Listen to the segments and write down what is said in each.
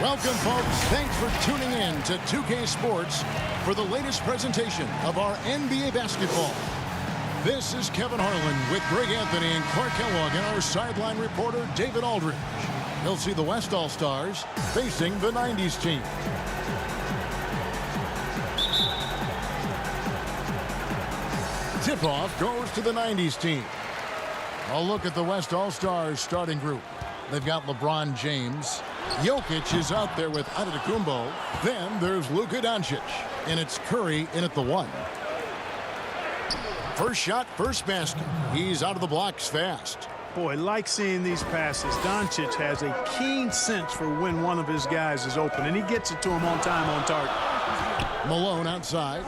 Welcome, folks. Thanks for tuning in to 2K Sports for the latest presentation of our NBA basketball. This is Kevin Harlan with Greg Anthony and Clark Kellogg and our sideline reporter, David Aldridge. He'll see the West All-Stars facing the 90s team. Tip-off goes to the 90s team. A look at the West All-Stars starting group. They've got LeBron James. Jokic is out there with Antetokounmpo. Then there's Luka Doncic. And it's Curry in at the 1. First shot, first basket. He's out of the blocks fast. Boy, like seeing these passes. Doncic has a keen sense for when one of his guys is open, and he gets it to him on time, on target. Malone outside.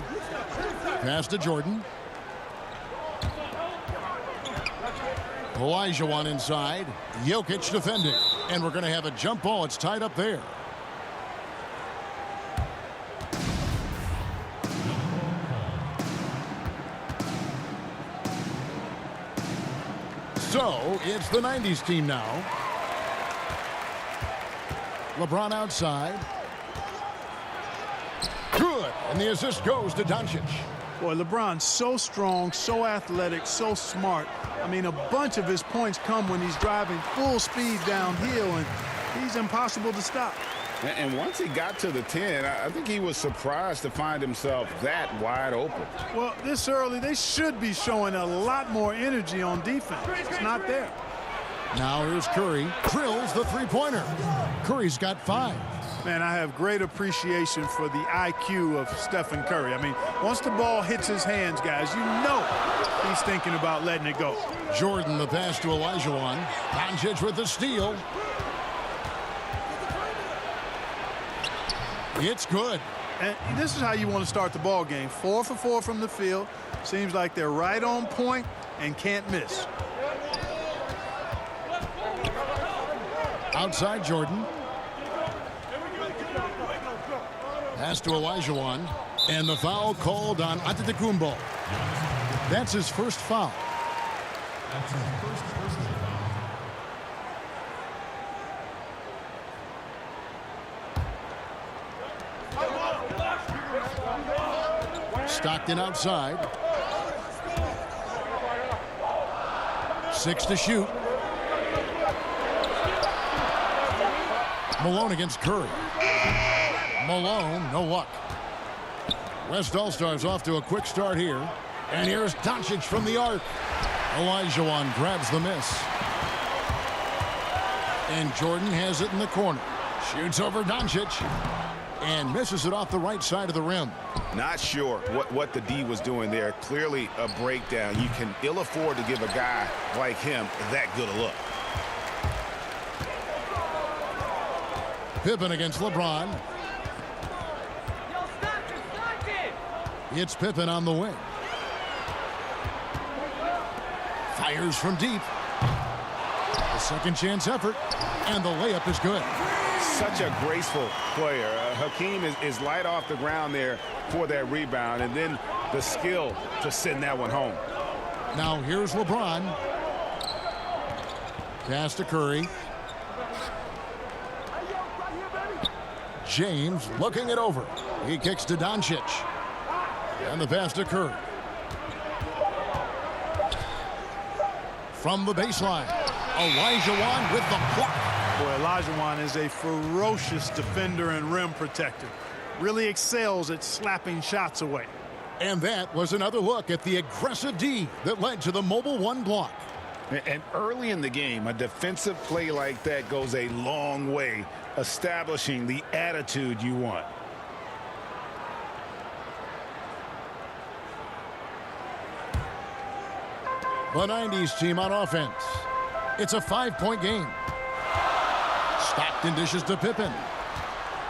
Pass to Jordan. Olajuwon inside. Jokic defending. And we're going to have a jump ball. It's tied up there. So, it's the 90s team now. LeBron outside. Good. And the assist goes to Doncic. Boy, LeBron's so strong, so athletic, so smart. I mean, a bunch of his points come when he's driving full speed downhill, and he's impossible to stop. And once he got to the 10, I think he was surprised to find himself that wide open. Well, this early, they should be showing a lot more energy on defense. It's not there. Now here's Curry. Drills the three-pointer. Curry's got 5. Man, I have great appreciation for the IQ of Stephen Curry. I mean, once the ball hits his hands, guys, you know he's thinking about letting it go. Jordan, the pass to Olajuwon. Doncic with the steal. It's good. And this is how you want to start the ball game. 4 for 4 from the field. Seems like they're right on point and can't miss. Outside Jordan. Pass to Olajuwon. And the foul called on Antetokounmpo. That's his first foul. Stockton outside. 6 to shoot. Malone against Curry. Malone, no luck. West All-Stars off to a quick start here. And here's Doncic from the arc. Olajuwon grabs the miss. And Jordan has it in the corner. Shoots over Doncic. And misses it off the right side of the rim. Not sure what the D was doing there. Clearly a breakdown. You can ill afford to give a guy like him that good a look. Pippen against LeBron. It's Pippen on the wing. Fires from deep. The second chance effort. And the layup is good. Such a graceful player. Hakeem is light off the ground there for that rebound. And then the skill to send that one home. Now here's LeBron. Pass to Curry. James looking it over. He kicks to Doncic. And the pass to Curry. From the baseline. Olajuwon with the block. Boy, Olajuwon is a ferocious defender and rim protector. Really excels at slapping shots away. And that was another look at the aggressive D that led to the mobile 1 block. And early in the game, a defensive play like that goes a long way, establishing the attitude you want. The 90s team on offense. It's a 5-point game. Stockton dishes to Pippen.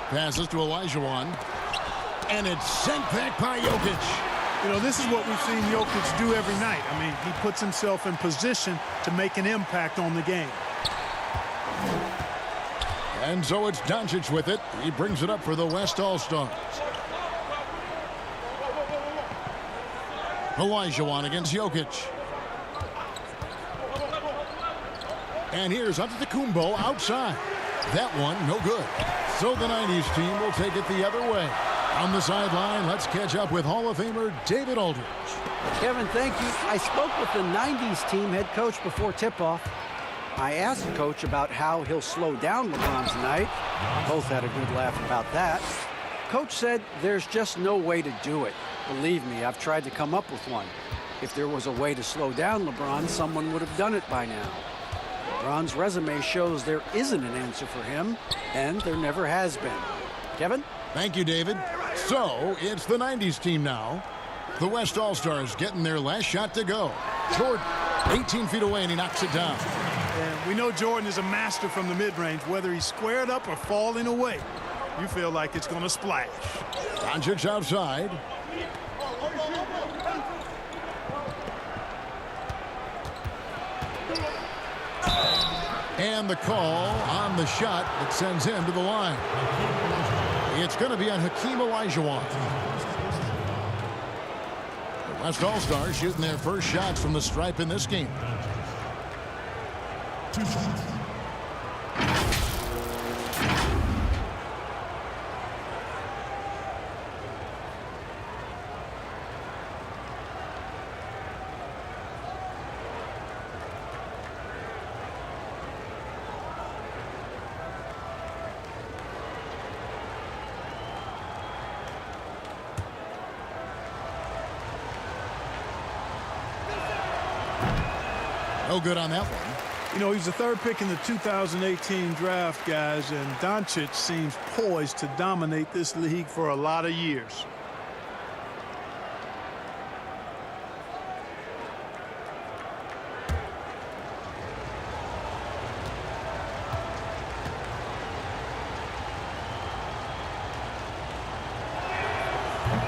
Passes to Olajuwon. And it's sent back by Jokic. You know, this is what we've seen Jokic do every night. I mean, he puts himself in position to make an impact on the game. And so it's Doncic with it. He brings it up for the West All-Stars. Olajuwon against Jokic. And here's Antetokounmpo outside. That one, no good. So the 90s team will take it the other way. On the sideline, let's catch up with Hall of Famer David Aldridge. Kevin, thank you. I spoke with the 90s team head coach before tip-off. I asked the coach about how he'll slow down LeBron tonight. Both had a good laugh about that. Coach said there's just no way to do it. Believe me, I've tried to come up with one. If there was a way to slow down LeBron, someone would have done it by now. LeBron's resume shows there isn't an answer for him, and there never has been. Kevin? Thank you, David. So, it's the 90s team now. The West All-Stars getting their last shot to go. Jordan, 18 feet away, and he knocks it down. And we know Jordan is a master from the mid-range, whether he's squared up or falling away. You feel like it's going to splash. Doncic outside. And the call on the shot that sends him to the line. It's going to be on Hakeem Olajuwon. The West All-Stars shooting their first shots from the stripe in this game. 2 shots. No good on that one. You know, he's the third pick in the 2018 draft, guys, and Doncic seems poised to dominate this league for a lot of years.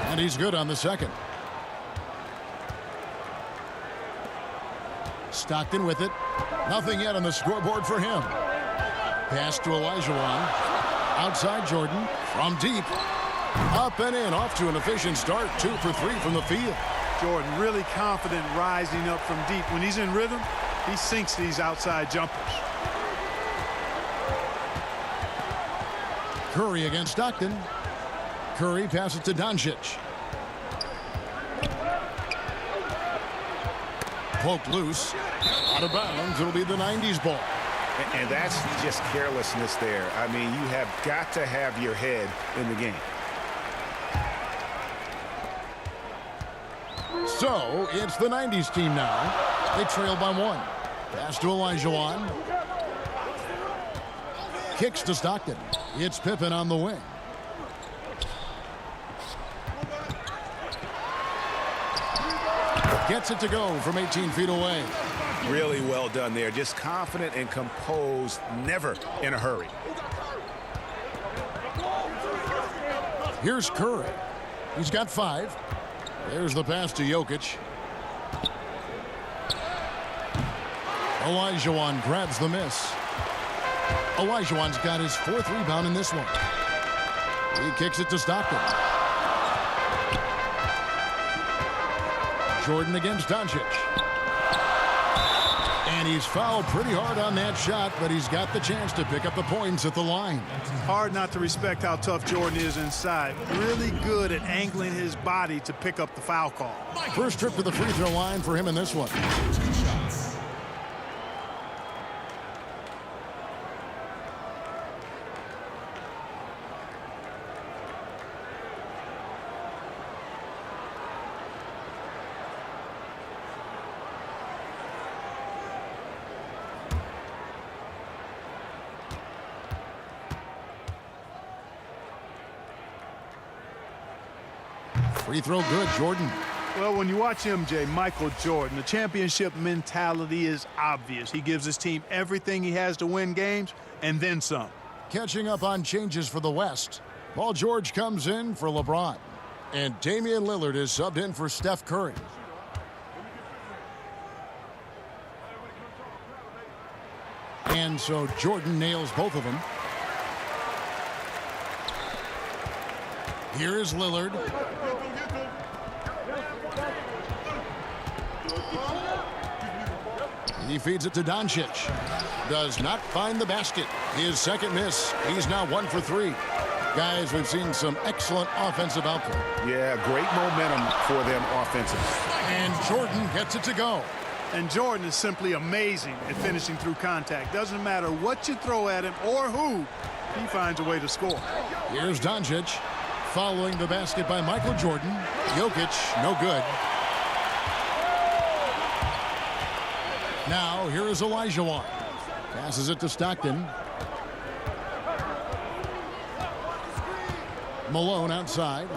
And he's good on the second. Stockton with it. Nothing yet on the scoreboard for him. Pass to Olajuwon. Outside Jordan. From deep. Up and in. Off to an efficient start. 2 for 3 from the field. Jordan really confident rising up from deep. When he's in rhythm, he sinks these outside jumpers. Curry against Stockton. Curry passes to Doncic. Poked loose. Out of bounds. It'll be the 90s ball. And that's just carelessness there. I mean, you have got to have your head in the game. So, it's the 90s team now. They trail by 1. Pass to Olajuwon. Kicks to Stockton. It's Pippen on the wing. Gets it to go from 18 feet away. Really well done there. Just confident and composed, never in a hurry. Here's Curry. He's got 5. There's the pass to Jokic. Olajuwon grabs the miss. Olajuwon's got his 4th rebound in this one. He kicks it to Stockton. Jordan against Doncic. And he's fouled pretty hard on that shot, but he's got the chance to pick up the points at the line. Hard not to respect how tough Jordan is inside. Really good at angling his body to pick up the foul call. First trip to the free throw line for him in this one. 2 shots. Free throw good, Jordan. Well, when you watch MJ, Michael Jordan, the championship mentality is obvious. He gives his team everything he has to win games, and then some. Catching up on changes for the West. Paul George comes in for LeBron. And Damian Lillard is subbed in for Steph Curry. And so Jordan nails both of them. Here is Lillard. He feeds it to Doncic. Does not find the basket. His second miss. He's now 1 for 3. Guys, we've seen some excellent offensive output. Yeah, great momentum for them offensively. And Jordan gets it to go. And Jordan is simply amazing at finishing through contact. Doesn't matter what you throw at him or who, he finds a way to score. Here's Doncic. Following the basket by Michael Jordan. Jokic, no good. Now, here is Olajuwon. Passes it to Stockton. Malone outside.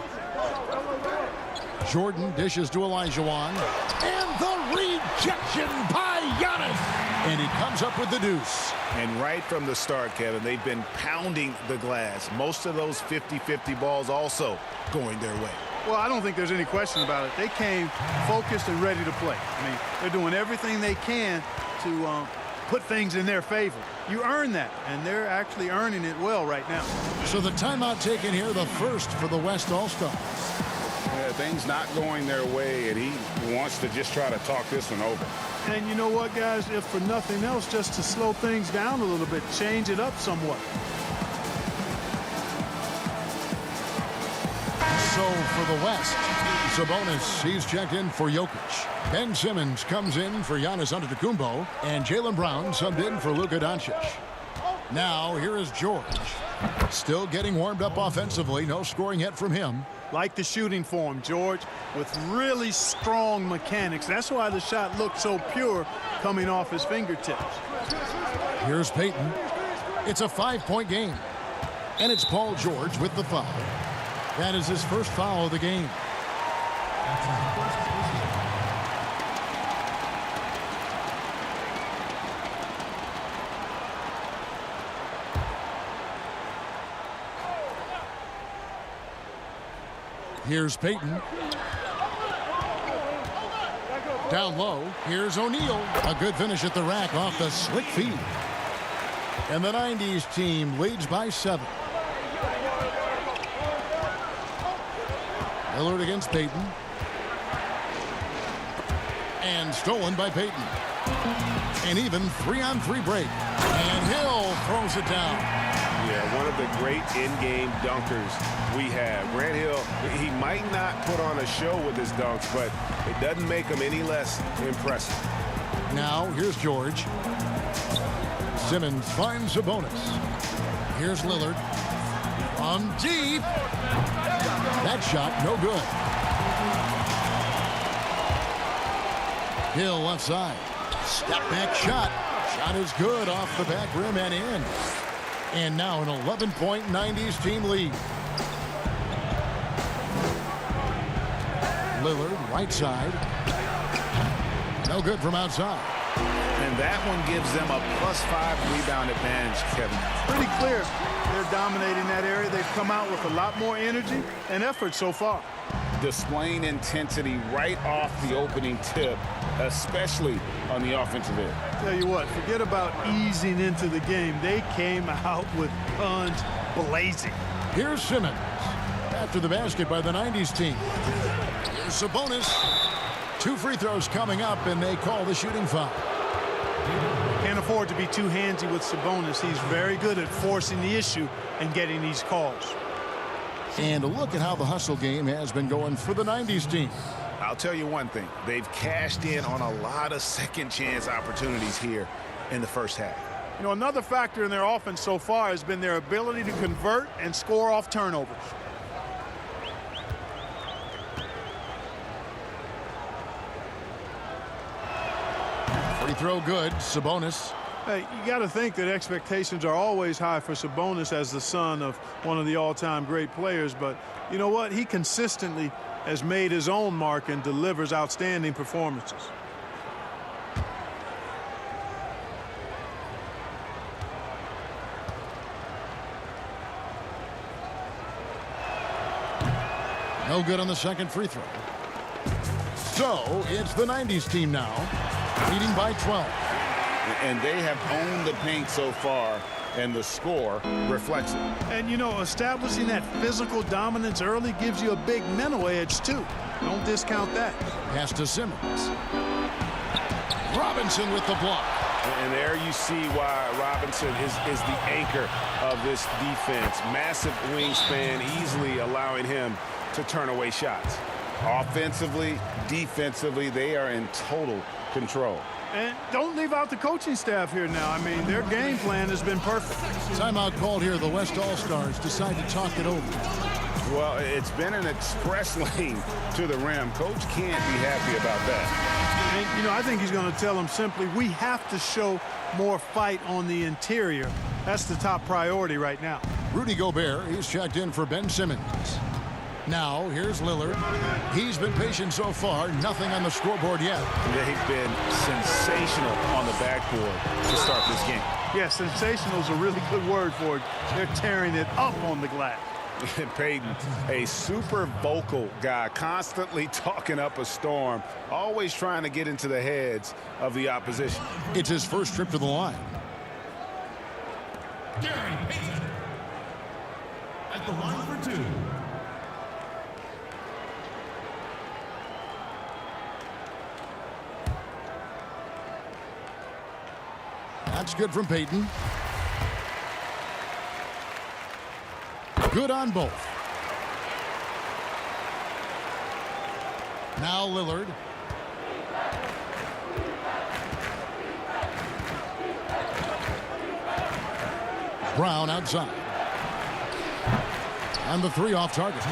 Jordan dishes to Olajuwon. And the rejection by Giannis. And he comes up with the deuce. And right from the start, Kevin, they've been pounding the glass. Most of those 50-50 balls also going their way. Well, I don't think there's any question about it. They came focused and ready to play. I mean, they're doing everything they can to put things in their favor. You earn that, and they're actually earning it well right now. So the timeout taken here, the first for the West All-Stars. Yeah, things not going their way, and he wants to just try to talk this one over. And you know what, guys? If for nothing else, just to slow things down a little bit, change it up somewhat. So for the West, Sabonis, he's checked in for Jokic. Ben Simmons comes in for Giannis Antetokounmpo, and Jaylen Brown subbed in for Luka Doncic. Now, here is George. Still getting warmed up offensively. No scoring yet from him. Like the shooting form, George, with really strong mechanics. That's why the shot looked so pure coming off his fingertips. Here's Peyton. It's a 5-point game. And it's Paul George with the foul. That is his first foul of the game. Here's Peyton. Down low. Here's O'Neal. A good finish at the rack off the slick feed. And the 90s team leads by 7. Lillard against Peyton. And stolen by Peyton. An even 3-on-3 break. And Hill throws it down. Yeah, one of the great in-game dunkers we have. Grant Hill, he might not put on a show with his dunks, but it doesn't make him any less impressive. Now, here's George. Simmons finds Sabonis. Here's Lillard. On deep. That shot, no good. Hill left side. Step back shot. Shot is good off the back rim and in. And now an 11-point 90s team lead. Lillard, right side. No good from outside. And that one gives them a +5 rebound advantage, Kevin. Pretty clear they're dominating that area. They've come out with a lot more energy and effort so far. Displaying intensity right off the opening tip, especially on the offensive end. Tell you what, forget about easing into the game. They came out with guns blazing. Here's Simmons. After the basket by the 90s team. Here's Sabonis. 2 free throws coming up, and they call the shooting foul. Can't afford to be too handsy with Sabonis. He's very good at forcing the issue and getting these calls. And look at how the hustle game has been going for the 90s team. I'll tell you one thing. They've cashed in on a lot of second chance opportunities here in the first half. You know, another factor in their offense so far has been their ability to convert and score off turnovers. Free throw good. Sabonis. Hey, you got to think that expectations are always high for Sabonis as the son of one of the all-time great players. But you know what? He consistently has made his own mark and delivers outstanding performances. No good on the second free throw. So it's the 90s team now, leading by 12. And they have owned the paint so far, and the score reflects it. And, you know, establishing that physical dominance early gives you a big mental edge, too. Don't discount that. Pass to Simmons. Robinson with the block. And there you see why Robinson is the anchor of this defense. Massive wingspan, easily allowing him to turn away shots. Offensively, defensively, they are in total control. And don't leave out the coaching staff here now. I mean, their game plan has been perfect. Timeout called here. The West All-Stars decide to talk it over. Well, it's been an express lane to the rim. Coach can't be happy about that. And, you know, I think he's going to tell them simply, we have to show more fight on the interior. That's the top priority right now. Rudy Gobert, he's checked in for Ben Simmons. Now, here's Lillard. He's been patient so far. Nothing on the scoreboard yet. They've been sensational on the backboard to start this game. Yeah, sensational is a really good word for it. They're tearing it up on the glass. Peyton, a super vocal guy, constantly talking up a storm, always trying to get into the heads of the opposition. It's his first trip to the line. Gary Payton at the line for 2. That's good from Payton. Good on both. Now Lillard. Brown outside. And the 3 off target.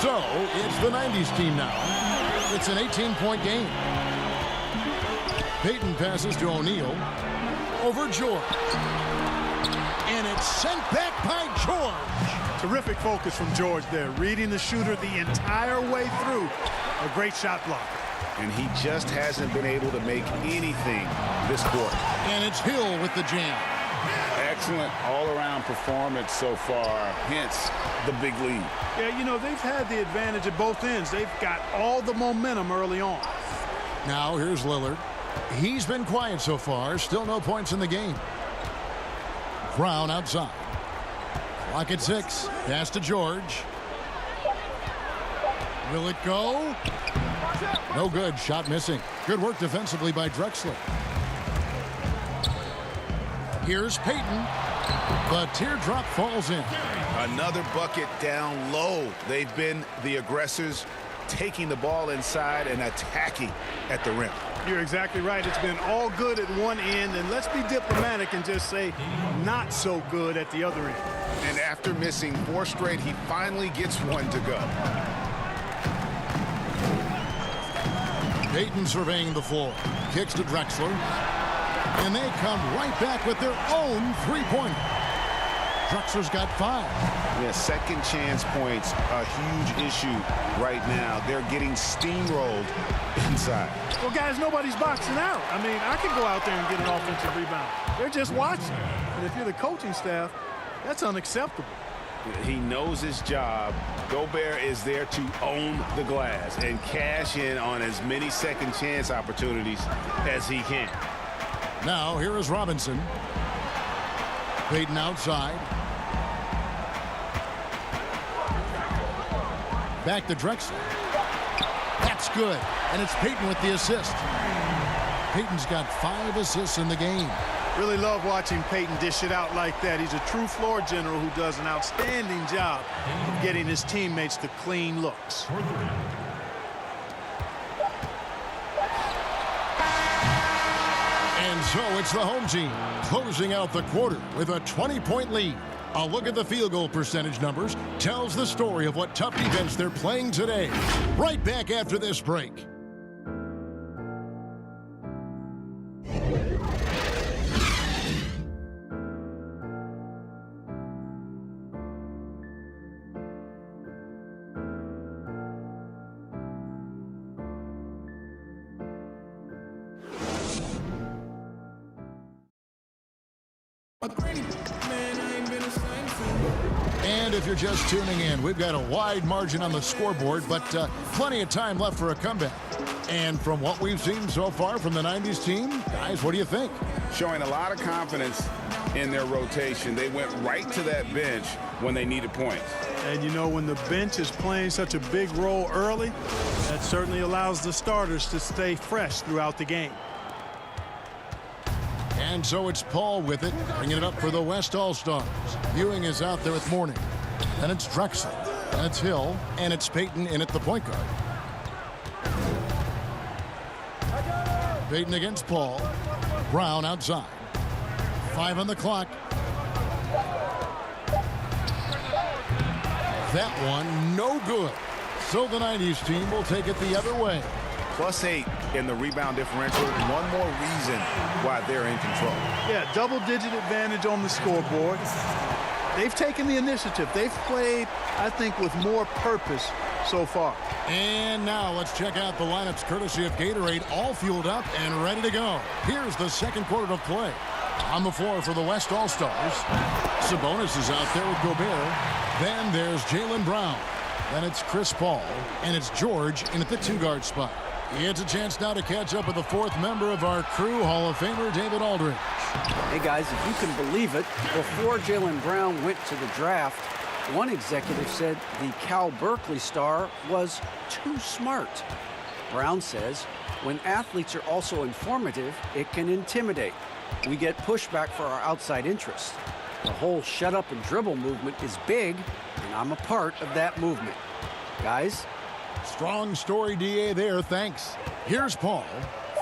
So it's the 90s team now. It's an 18-point game. Payton passes to O'Neal. Over George. And it's sent back by George. Terrific focus from George there, reading the shooter the entire way through. A great shot blocker. And he just hasn't been able to make anything this quarter. And it's Hill with the jam. Excellent all-around performance so far, hence the big lead. Yeah, you know, they've had the advantage at both ends. They've got all the momentum early on. Now here's Lillard. He's been quiet so far. Still no points in the game. Brown outside. Clock at 6. Pass to George. Will it go? No good. Shot missing. Good work defensively by Drexler. Here's Payton. The teardrop falls in. Another bucket down low. They've been the aggressors, taking the ball inside and attacking at the rim. You're exactly right. It's been all good at one end, and let's be diplomatic and just say not so good at the other end. And after missing 4 straight, he finally gets one to go. Payton surveying the floor. Kicks to Drexler. And they come right back with their own 3-pointer. Drexler's got 5. Yeah, second chance points, a huge issue right now. They're getting steamrolled inside. Well, guys, nobody's boxing out. I mean, I could go out there and get an offensive rebound. They're just watching. And if you're the coaching staff, that's unacceptable. He knows his job. Gobert is there to own the glass and cash in on as many second chance opportunities as he can. Now, here is Robinson. Payton outside. Back to Drexler. That's good. And it's Payton with the assist. Payton's got 5 assists in the game. Really love watching Payton dish it out like that. He's a true floor general who does an outstanding job of getting his teammates to clean looks. And so it's the home team closing out the quarter with a 20-point lead. A look at the field goal percentage numbers tells the story of what tough defense they're playing today. Right back after this break. And if you're just tuning in, we've got a wide margin on the scoreboard, but plenty of time left for a comeback. And from what we've seen so far from the 90s team, guys, what do you think? Showing a lot of confidence in their rotation. They went right to that bench when they needed points. And you know, when the bench is playing such a big role early, that certainly allows the starters to stay fresh throughout the game. And so it's Paul with it, bringing it up for the West All-Stars. Ewing is out there with Mourning. Then it's Drexel. Then it's Hill. And it's Payton in at the point guard. Payton against Paul. Brown outside. 5 on the clock. That one, no good. So the 90s team will take it the other way. +8 in the rebound differential. One more reason why they're in control. Yeah, double-digit advantage on the scoreboard. They've taken the initiative. They've played, I think, with more purpose so far. And now let's check out the lineups courtesy of Gatorade, all fueled up and ready to go. Here's the second quarter of play. On the floor for the West All-Stars, Sabonis is out there with Gobert. Then there's Jaylen Brown. Then it's Chris Paul. And it's George in at the 2-guard spot. It's a chance now to catch up with the 4th member of our crew, Hall of Famer David Aldridge. Hey, guys, if you can believe it, before Jaylen Brown went to the draft, one executive said the Cal Berkeley star was too smart. Brown says, when athletes are also informative, it can intimidate. We get pushback for our outside interests. The whole shut up and dribble movement is big, and I'm a part of that movement. Guys? Strong story, DA, there, thanks. Here's Paul,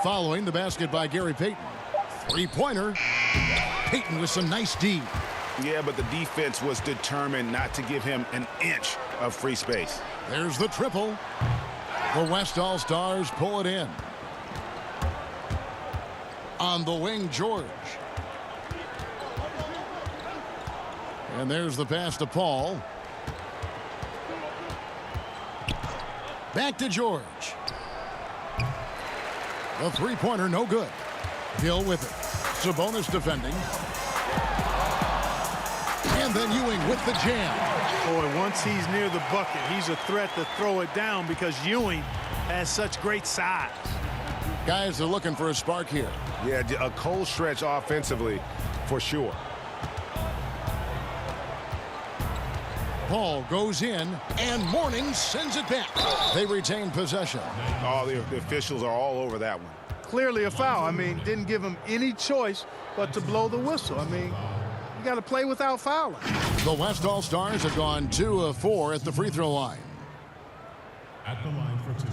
following the basket by Gary Payton. 3-pointer. Payton with some nice D. Yeah, but the defense was determined not to give him an inch of free space. There's the triple. The West All-Stars pull it in. On the wing, George. And there's the pass to Paul. Back to George. The 3-pointer, no good. Hill with it. Sabonis defending. And then Ewing with the jam. Boy, once he's near the bucket, he's a threat to throw it down because Ewing has such great size. Guys are looking for a spark here. Yeah, a cold stretch offensively for sure. Paul goes in, and Mourning sends it back. They retain possession. Oh, the officials are all over that one. Clearly a foul. I mean, didn't give him any choice but to blow the whistle. I mean, you got to play without fouling. The West All-Stars have gone 2 of 4 at the free throw line. At the line for 2.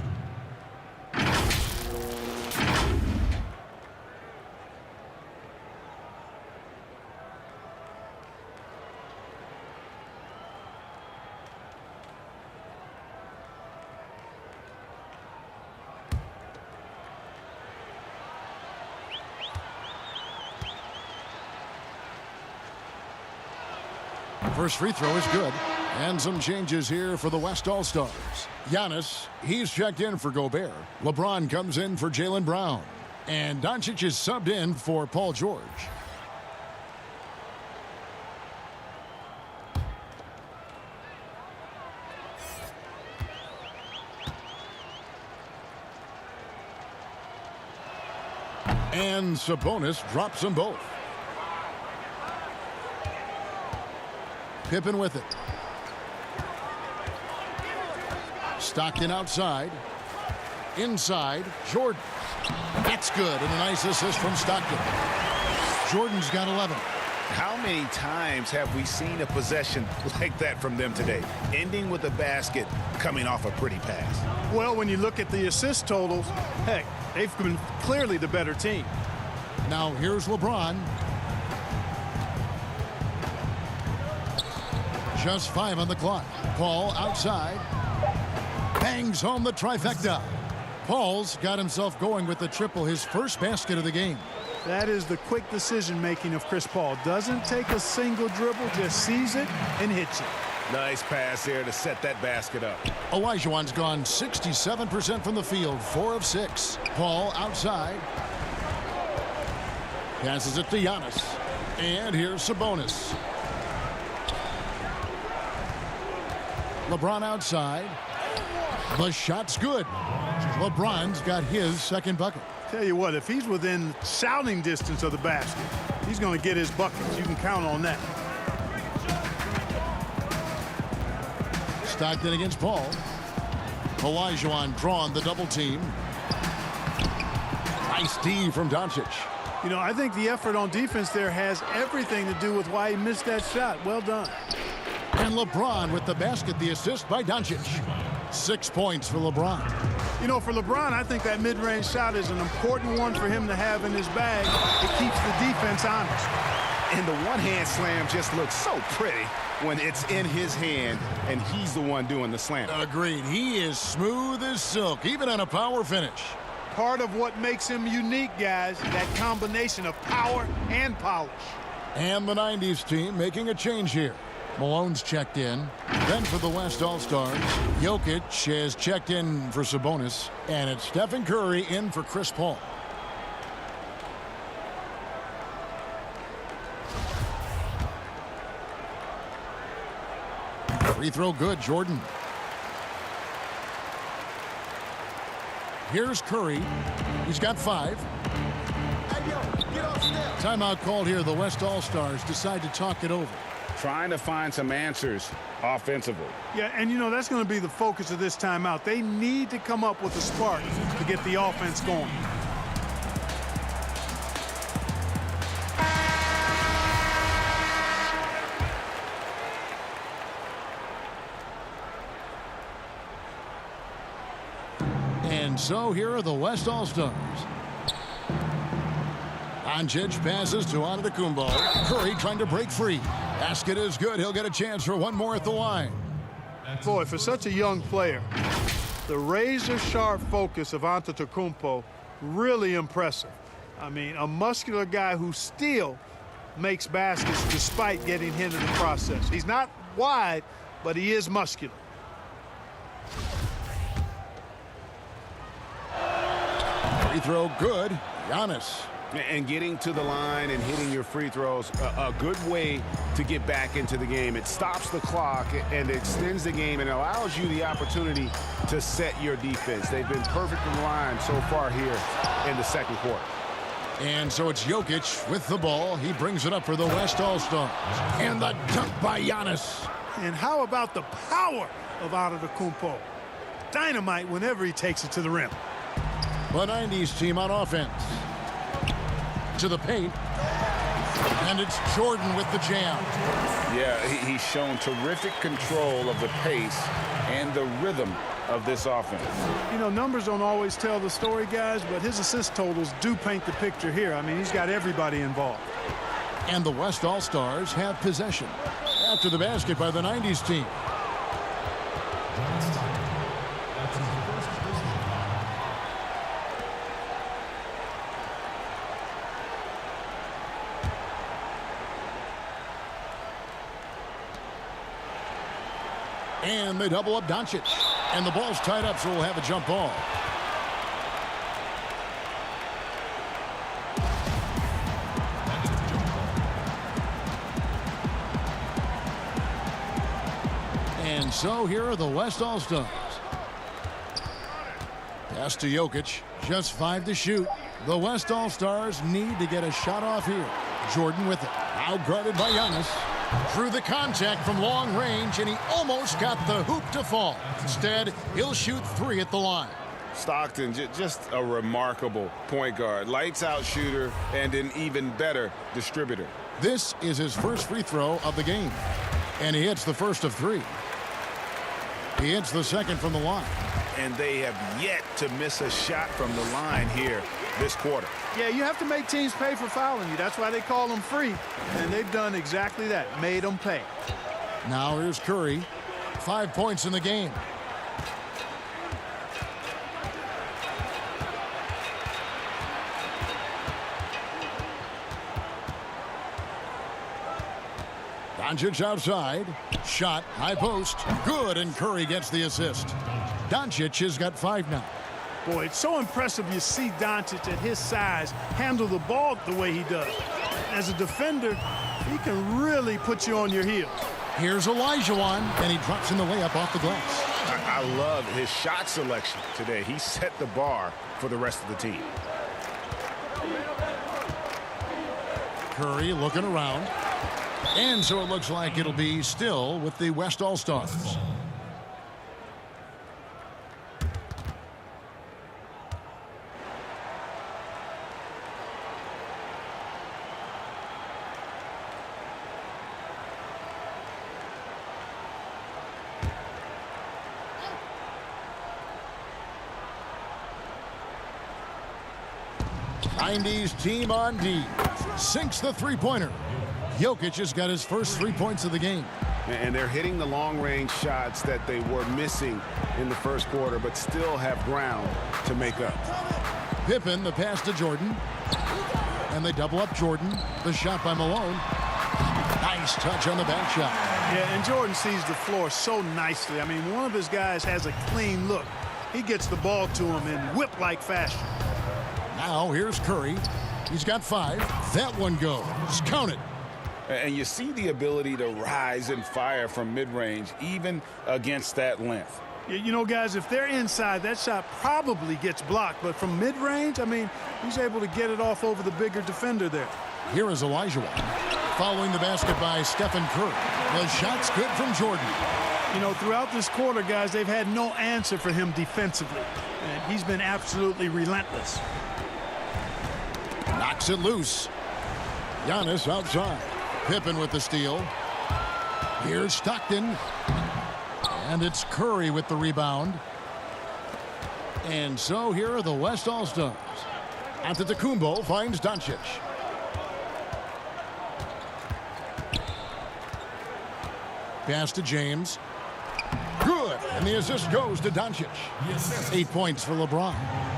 First free throw is good. And some changes here for the West All-Stars. Giannis, he's checked in for Gobert. LeBron comes in for Jaylen Brown. And Doncic is subbed in for Paul George. And Sabonis drops them both. Pippen with it. Stockton outside. Inside, Jordan. That's good, and a nice assist from Stockton. Jordan's got 11. How many times have we seen a possession like that from them today? Ending with a basket, coming off a pretty pass. Well, when you look at the assist totals, heck, they've been clearly the better team. Now here's LeBron. Just 5 on the clock. Paul outside. Bangs home the trifecta. Paul's got himself going with the triple, his first basket of the game. That is the quick decision-making of Chris Paul. Doesn't take a single dribble, just sees it and hits it. Nice pass there to set that basket up. Olajuwon's gone 67% from the field, 4 of 6. Paul outside. Passes it to Giannis. And here's Sabonis. LeBron outside. The shot's good. LeBron's got his second bucket. Tell you what, if he's within shouting distance of the basket, he's going to get his buckets. You can count on that. Stockton against Paul. Olajuwon drawn the double team. Nice D from Doncic. You know, I think the effort on defense there has everything to do with why he missed that shot. Well done. And LeBron with the basket, the assist by Doncic. 6 points for LeBron. You know, for LeBron, I think that mid-range shot is an important one for him to have in his bag. It keeps the defense honest. And the one-hand slam just looks so pretty when it's in his hand and he's the one doing the slam. Agreed. He is smooth as silk, even on a power finish. Part of what makes him unique, guys, that combination of power and polish. And the 90s team making a change here. Malone's checked in. Then for the West All-Stars, Jokic has checked in for Sabonis. And it's Stephen Curry in for Chris Paul. Free throw good, Jordan. Here's Curry. He's got 5. Timeout called here. The West All-Stars decide to talk it over. Trying to find some answers offensively. Yeah, and you know, that's going to be the focus of this timeout. They need to come up with a spark to get the offense going. And so here are the West All-Stars. Doncic passes to Antetokounmpo. Curry trying to break free. Basket is good. He'll get a chance for one more at the line. Boy, for such a young player, the razor-sharp focus of Antetokounmpo, really impressive. I mean, a muscular guy who still makes baskets despite getting hit in the process. He's not wide, but he is muscular. Free throw good. Giannis. And getting to the line and hitting your free throws, a good way to get back into the game. It stops the clock and extends the game and allows you the opportunity to set your defense. They've been perfect from the line so far here in the second quarter. And so it's Jokic with the ball. He brings it up for the West All-Stars. And the dunk by Giannis. And how about the power of Antetokounmpo? Dynamite whenever he takes it to the rim. The 90s team on offense. To the paint. And it's Jordan with the jam. Yeah, he's shown terrific control of the pace and the rhythm of this offense. You know, numbers don't always tell the story, guys, but his assist totals do paint the picture here. I mean, he's got everybody involved. And the West All-Stars have possession. After the basket by the 90s team. And they double up Doncic. And the ball's tied up, so we'll have a jump ball. And so here are the West All-Stars. Pass to Jokic. Just 5 to shoot. The West All-Stars need to get a shot off here. Jordan with it. Now guarded by Giannis. Through the contact from long range, and he almost got the hoop to fall. Instead, he'll shoot 3 at the line. Stockton, just a remarkable point guard. Lights out shooter and an even better distributor. This is his first free throw of the game. And he hits the first of 3. He hits the second from the line. And they have yet to miss a shot from the line here this quarter. Yeah, you have to make teams pay for fouling you. That's why they call them free. And they've done exactly that, made them pay. Now here's Curry. 5 points in the game. Doncic outside. Shot, high post. Good, and Curry gets the assist. Doncic has got 5 now. Boy, it's so impressive you see Doncic at his size handle the ball the way he does. As a defender, he can really put you on your heels. Here's Olajuwon, and he drops in the layup off the glass. I love his shot selection today. He set the bar for the rest of the team. Curry looking around. And so it looks like it'll be still with the West All-Stars. '90s team on D. Sinks the three-pointer. Jokic has got his first 3 points of the game. And they're hitting the long-range shots that they were missing in the first quarter, but still have ground to make up. Pippen, the pass to Jordan. And they double up Jordan. The shot by Malone. Nice touch on the back shot. Yeah, and Jordan sees the floor so nicely. I mean, one of his guys has a clean look. He gets the ball to him in whip-like fashion. Now here's Curry. He's got 5. That one goes. Count it. And you see the ability to rise and fire from mid-range, even against that length. You know, guys, if they're inside, that shot probably gets blocked. But from mid-range, I mean, he's able to get it off over the bigger defender there. Here is Elijah following the basket by Stephen Curry. The shot's good from Jordan. You know, throughout this quarter, guys, they've had no answer for him defensively. And he's been absolutely relentless. Knocks it loose. Giannis outside. Pippen with the steal. Here's Stockton. And it's Curry with the rebound. And so here are the West All-Stars. Antetokounmpo finds Doncic. Pass to James. Good. And the assist goes to Doncic. 8 points for LeBron.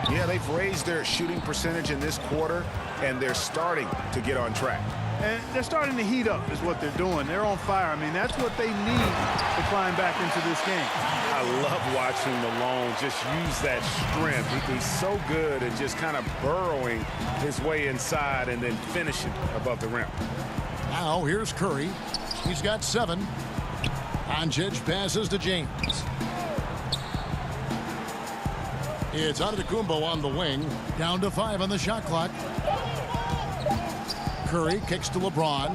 Yeah, they've raised their shooting percentage in this quarter, and they're starting to get on track. And they're starting to heat up is what they're doing. They're on fire. I mean, that's what they need to climb back into this game. I love watching Malone just use that strength. He's so good at just kind of burrowing his way inside and then finishing above the rim. Now here's Curry. He's got 7. Doncic passes to James. It's Antetokounmpo on the wing. Down to 5 on the shot clock. Curry kicks to LeBron.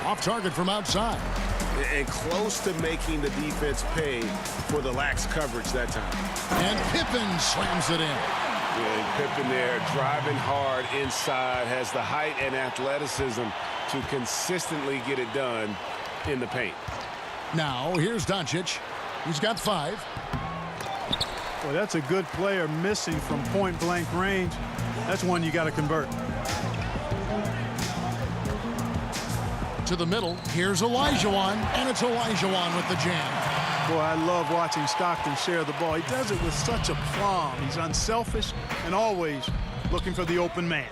Off target from outside. And close to making the defense pay for the lax coverage that time. And Pippen slams it in. Yeah, Pippen there driving hard inside, has the height and athleticism to consistently get it done in the paint. Now here's Doncic. He's got 5. Boy, that's a good player missing from point-blank range. That's one you got to convert. To the middle. Here's Olajuwon, and it's Olajuwon with the jam. Boy, I love watching Stockton share the ball. He does it with such aplomb. He's unselfish and always looking for the open man.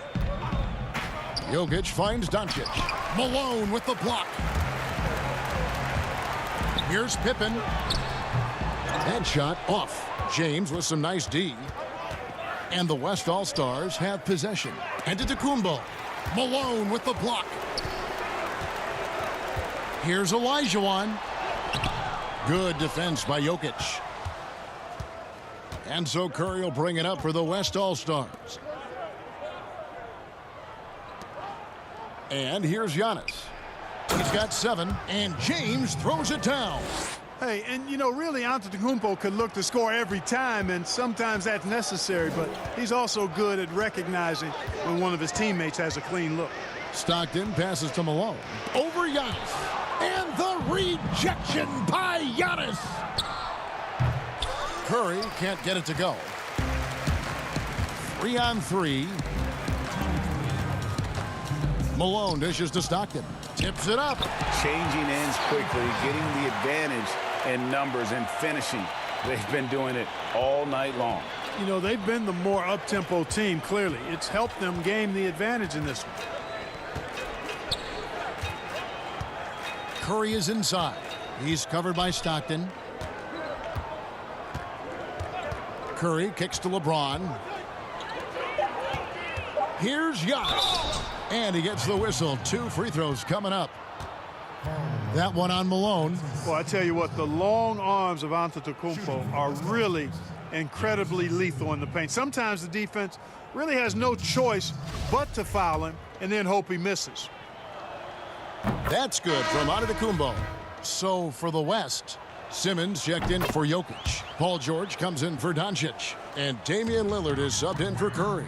Jokic finds Doncic. Malone with the block. Here's Pippen. Headshot off. James with some nice D. And the West All-Stars have possession. Antetokounmpo. Malone with the block. Here's Olajuwon. Good defense by Jokic. And so Curry will bring it up for the West All-Stars. And here's Giannis. He's got 7, and James throws it down. Hey, and you know, really, Antetokounmpo could look to score every time, and sometimes that's necessary, but he's also good at recognizing when one of his teammates has a clean look. Stockton passes to Malone. Over Giannis. And the rejection by Giannis. Curry can't get it to go. 3-on-3. Malone dishes to Stockton. Tips it up. Changing ends quickly, getting the advantage in numbers and finishing. They've been doing it all night long. You know, they've been the more up-tempo team, clearly. It's helped them gain the advantage in this one. Curry is inside. He's covered by Stockton. Curry kicks to LeBron. Here's Giannis. And he gets the whistle. 2 free throws coming up. That one on Malone. Well, I tell you what, the long arms of Antetokounmpo are really incredibly lethal in the paint. Sometimes the defense really has no choice but to foul him and then hope he misses. That's good from Antetokounmpo. So for the West, Simmons checked in for Jokic. Paul George comes in for Doncic. And Damian Lillard is subbed in for Curry.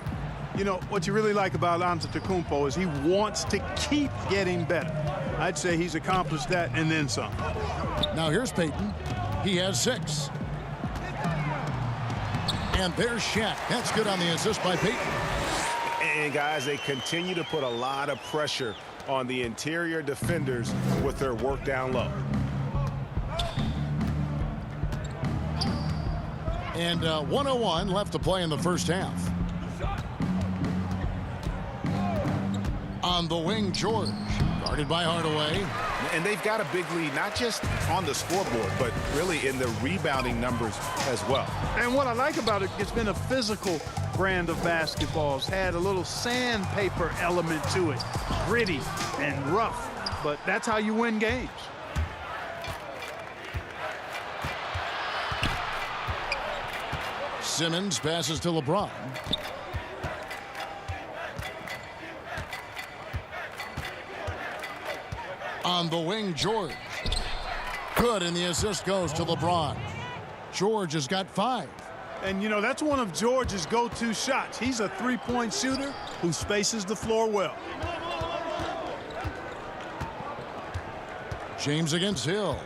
You know, what you really like about Antetokounmpo is he wants to keep getting better. I'd say he's accomplished that and then some. Now here's Peyton. He has 6. And there's Shaq. That's good on the assist by Peyton. And guys, they continue to put a lot of pressure on the interior defenders with their work down low. And 1:01 left to play in the first half. On the wing, George, guarded by Hardaway. And they've got a big lead, not just on the scoreboard, but really in the rebounding numbers as well. And what I like about it, it's been a physical brand of basketball. It's had a little sandpaper element to it, gritty and rough, but that's how you win games. Simmons passes to LeBron. On the wing, George. Good, and the assist goes to LeBron. George has got 5. And, you know, that's one of George's go-to shots. He's a three-point shooter who spaces the floor well. James against Hill.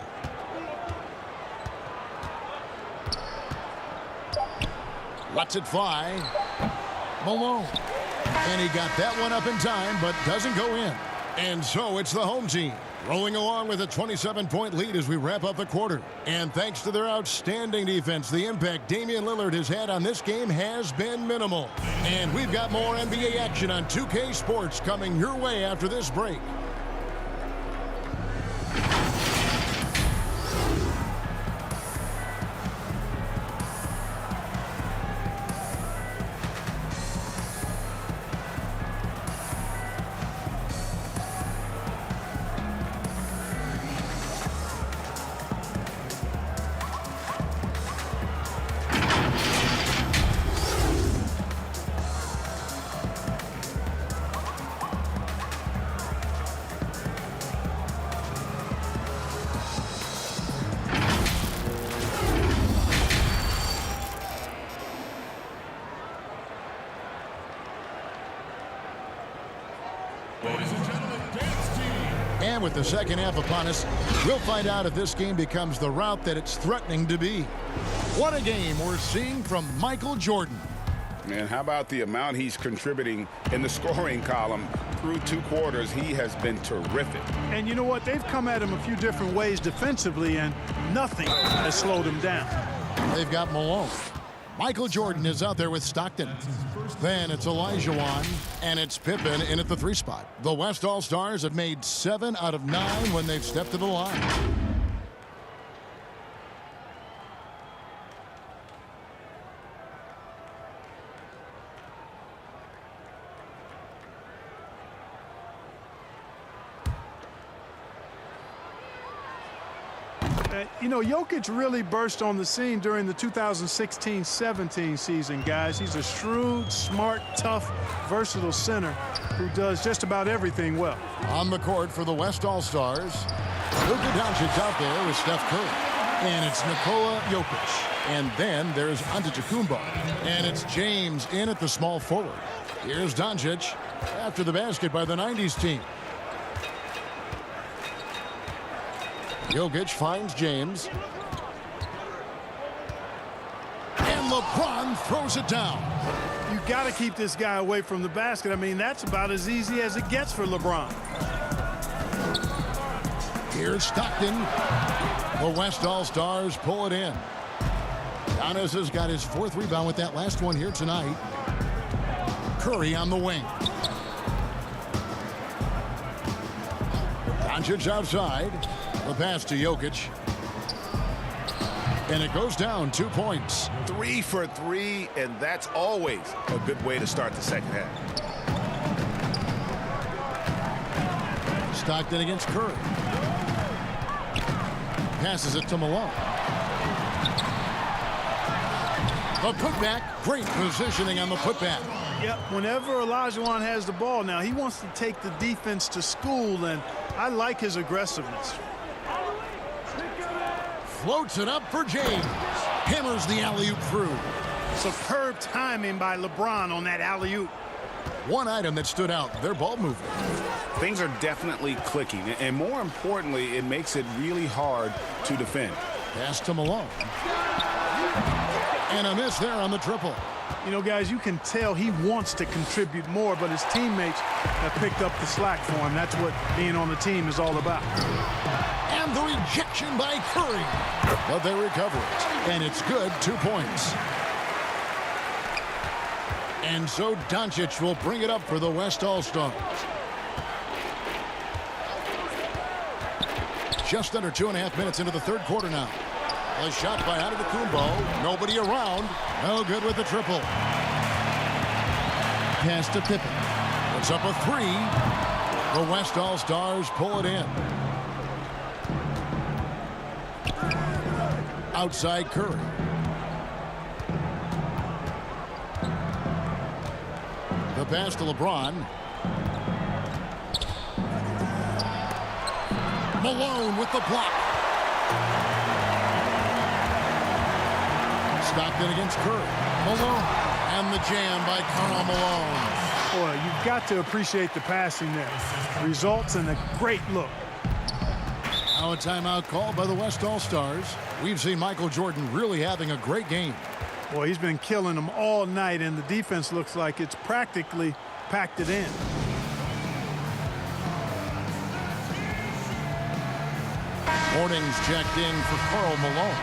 Lets it fly. Malone. And he got that one up in time, but doesn't go in. And so it's the home team rolling along with a 27-point lead as we wrap up the quarter. And thanks to their outstanding defense, the impact Damian Lillard has had on this game has been minimal. And we've got more NBA action on 2K Sports coming your way after this break. And with the second half upon us, we'll find out if this game becomes the route that it's threatening to be. What a game we're seeing from Michael Jordan. And how about the amount he's contributing in the scoring column through 2 quarters? He has been terrific. And you know what? They've come at him a few different ways defensively, and nothing has slowed him down. They've got Malone. Michael Jordan is out there with Stockton. Then it's Olajuwon, and it's Pippen in at the 3 spot. The West All-Stars have made 7 out of 9 when they've stepped to the line. You know, Jokic really burst on the scene during the 2016-17 season, guys. He's a shrewd, smart, tough, versatile center who does just about everything well. On the court for the West All-Stars, Luka Doncic out there with Steph Curry. And it's Nikola Jokic. And then there's Antetokounmpo. And it's James in at the small forward. Here's Doncic after the basket by the 90s team. Jokic finds James. And LeBron throws it down. You got to keep this guy away from the basket. I mean, that's about as easy as it gets for LeBron. Here's Stockton. The West All-Stars pull it in. Giannis has got his 4th rebound with that last one here tonight. Curry on the wing. Doncic outside. The pass to Jokic. And it goes down 2 points. 3 for 3, and that's always a good way to start the second half. Stockton against Curry. Passes it to Malone. The putback. Great positioning on the putback. Yep, whenever Olajuwon has the ball now, he wants to take the defense to school, and I like his aggressiveness. Floats it up for James. Hammers the alley-oop through. Superb timing by LeBron on that alley-oop. One item that stood out, their ball movement. Things are definitely clicking, and more importantly, it makes it really hard to defend. Pass to Malone. And a miss there on the triple. You know, guys, you can tell he wants to contribute more, but his teammates have picked up the slack for him. That's what being on the team is all about. And the rejection by Curry. But they recover it. And it's good, 2 points. And so Doncic will bring it up for the West All-Stars. Just under 2.5 minutes into the third quarter now. A shot by Antetokounmpo. Nobody around. No good with the triple. Pass to Pippen. It's up a 3. The West All-Stars pull it in. Outside Curry. The pass to LeBron. Malone with the block. Stockton against Curry. Malone. And the jam by Karl Malone. Boy, you've got to appreciate the passing there. Results in a great look. Now a timeout called by the West All-Stars. We've seen Michael Jordan really having a great game. Boy, he's been killing them all night, and the defense looks like it's practically packed it in. Morning's checked in for Karl Malone.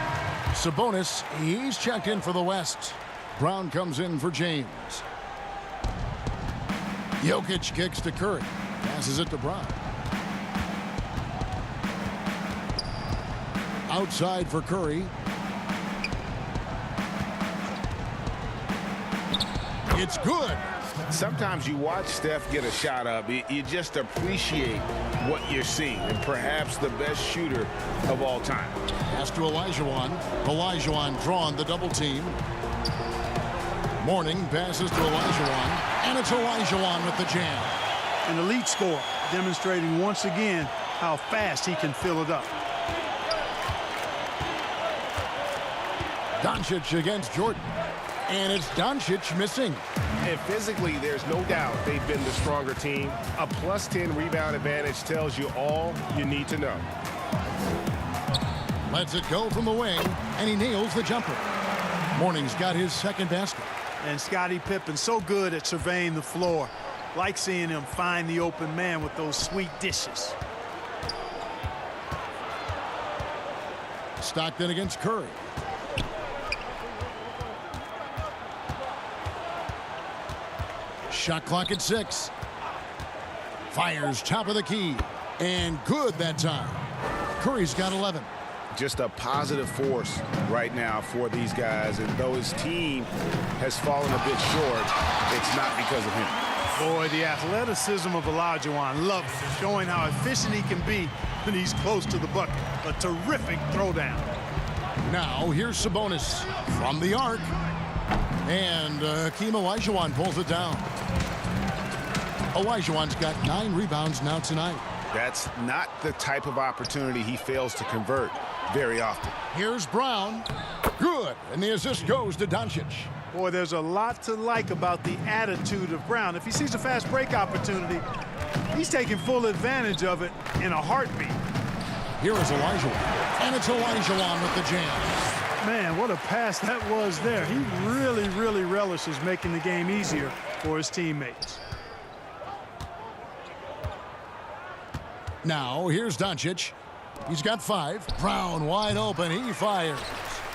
Sabonis, he's checked in for the West. Brown comes in for James. Jokic kicks to Curry. Passes it to Brown. Outside for Curry. It's good. Sometimes you watch Steph get a shot up. You just appreciate what you're seeing, and perhaps the best shooter of all time. Pass to Olajuwon. Olajuwon drawn the double team. Morning passes to Olajuwon, and it's Olajuwon with the jam. An elite scorer, demonstrating once again how fast he can fill it up. Doncic against Jordan. And it's Doncic missing. And physically, there's no doubt they've been the stronger team. A plus 10 rebound advantage tells you all you need to know. Lets it go from the wing, and he nails the jumper. Morning's got his second basket. And Scottie Pippen so good at surveying the floor. Like seeing him find the open man with those sweet dishes. Stockton against Curry. Shot clock at 6. Fires top of the key. And good that time. Curry's got 11. Just a positive force right now for these guys. And though his team has fallen a bit short, it's not because of him. Boy, the athleticism of Olajuwon, love it, showing how efficient he can be when he's close to the bucket. A terrific throwdown. Now here's Sabonis from the arc. And Hakeem Olajuwon pulls it down. Olajuwon's got 9 rebounds now tonight. That's not the type of opportunity he fails to convert very often. Here's Brown. Good. And the assist goes to Doncic. Boy, there's a lot to like about the attitude of Brown. If he sees a fast break opportunity, he's taking full advantage of it in a heartbeat. Here is Olajuwon. And it's Olajuwon with the jam. Man, what a pass that was there. He really, really relishes making the game easier for his teammates. Now, here's Doncic. He's got 5. Brown wide open. He fires.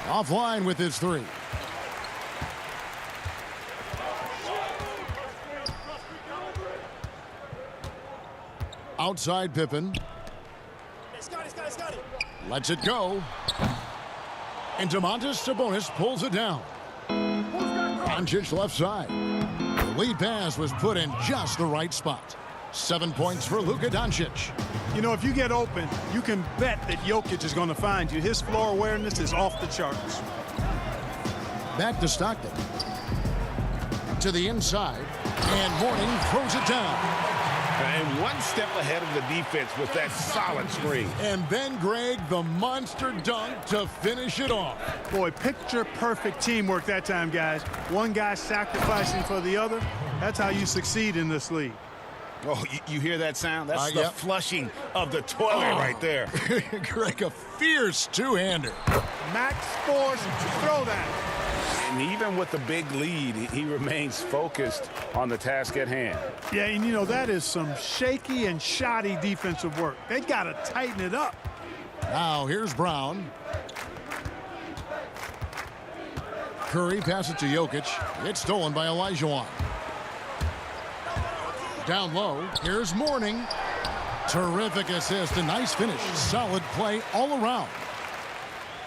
Offline with his 3. Outside Pippen. Lets it go. And Domantas Sabonis pulls it down. Doncic left side. The lead pass was put in just the right spot. 7 points for Luka Doncic. You know, if you get open, you can bet that Jokic is going to find you. His floor awareness is off the charts. Back to Stockton. To the inside. And Mourning throws it down. And one step ahead of the defense with that solid screen. And then, Greg, the monster dunk to finish it off. Boy, picture-perfect teamwork that time, guys. One guy sacrificing for the other. That's how you succeed in this league. Oh, you hear that sound? That's the yep. flushing of the toilet right there. Greg, a fierce two-hander. Max Force throwdown. And even with the big lead, he remains focused on the task at hand. Yeah, and you know, that is some shaky and shoddy defensive work. They got to tighten it up. Now, here's Brown. Curry passes it to Jokic. It's stolen by Olajuwon. Down low, here's Mourning. Terrific assist, a nice finish. Solid play all around.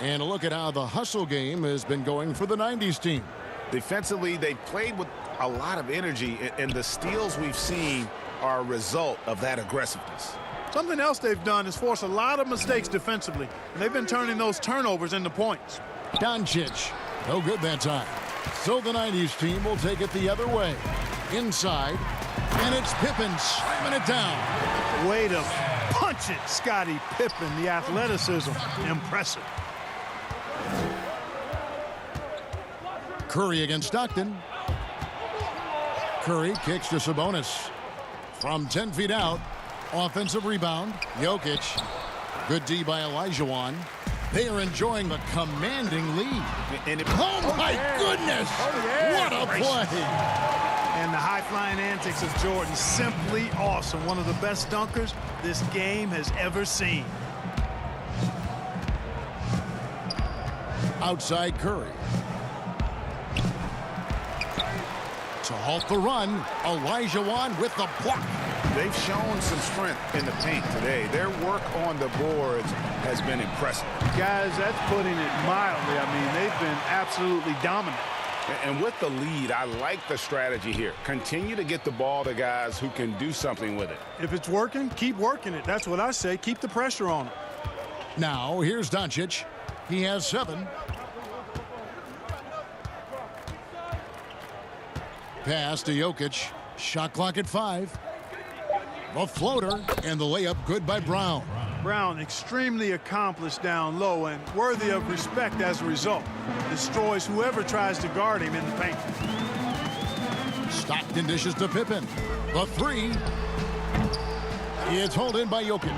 And a look at how the hustle game has been going for the 90s team. Defensively, they played with a lot of energy, and the steals we've seen are a result of that aggressiveness. Something else they've done is force a lot of mistakes defensively, and they've been turning those turnovers into points. Doncic, no good that time. So the 90s team will take it the other way. Inside, and it's Pippen slamming it down. Way to punch it, Scottie Pippen. The athleticism, impressive. Curry against Stockton. Curry kicks to Sabonis. From 10 feet out, offensive rebound, Jokic. Good D by Olajuwon. They are enjoying the commanding lead. Oh, my goodness! What a play! And the high-flying antics of Jordan, simply awesome. One of the best dunkers this game has ever seen. Outside Curry. To halt the run, Olajuwon with the block. They've shown some strength in the paint today. Their work on the boards has been impressive. Guys, that's putting it mildly. I mean, they've been absolutely dominant. And with the lead, I like the strategy here. Continue to get the ball to guys who can do something with it. If it's working, keep working it. That's what I say. Keep the pressure on it. Now, here's Doncic. He has 7. Pass to Jokic. Shot clock at 5. The floater and the layup good by Brown. Brown extremely accomplished down low and worthy of respect as a result. Destroys whoever tries to guard him in the paint. Stockton dishes to Pippen. The 3. It's hauled in by Jokic.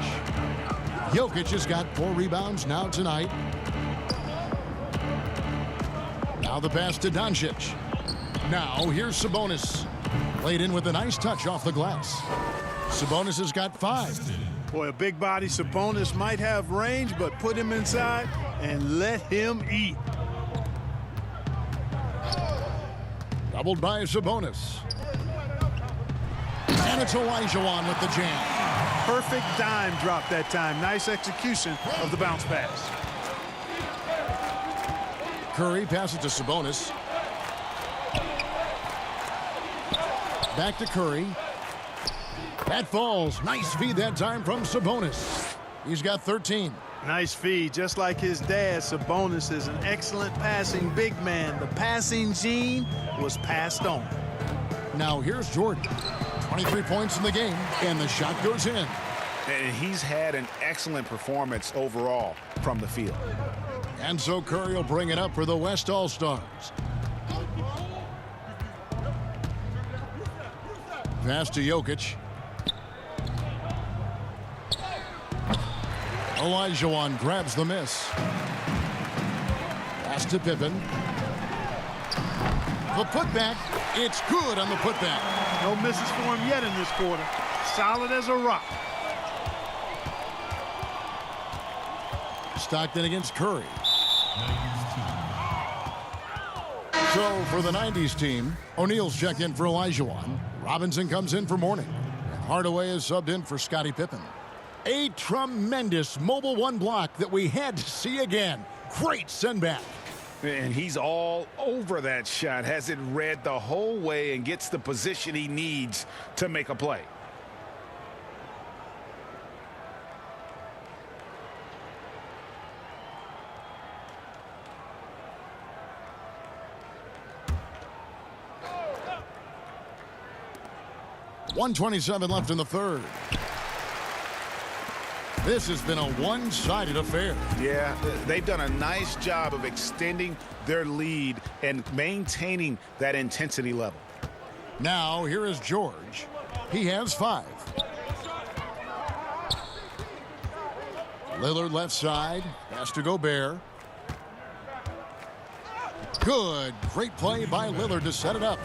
Jokic has got 4 rebounds now tonight. Now the pass to Doncic. Now here's Sabonis. Played in with a nice touch off the glass. Sabonis has got 5. Boy, a big body Sabonis might have range, but put him inside and let him eat. Doubled by Sabonis. And it's Olajuwon with the jam. Perfect dime drop that time. Nice execution of the bounce pass. Curry passes to Sabonis. Back to Curry. That falls. Nice feed that time from Sabonis. He's got 13. Nice feed. Just like his dad, Sabonis is an excellent passing big man. The passing gene was passed on. Now here's Jordan. 23 points in the game, and the shot goes in. And he's had an excellent performance overall from the field. And so Curry will bring it up for the West All-Stars. Pass to Jokic. Olajuwon grabs the miss. Pass to Pippen. The putback. It's good on the putback. No misses for him yet in this quarter. Solid as a rock. Stockton against Curry. So for the 90s team, O'Neal's checked in for Olajuwon. Robinson comes in for Mourning. And Hardaway is subbed in for Scottie Pippen. A tremendous mobile 1 block that we had to see again. Great send back. And he's all over that shot. Has it read the whole way and gets the position he needs to make a play. 1:27 left in the third. This has been a one-sided affair. Yeah, they've done a nice job of extending their lead and maintaining that intensity level. Now, here is George. He has 5. Lillard left side. Has to go Bear. Good. Great play by Lillard to set it up.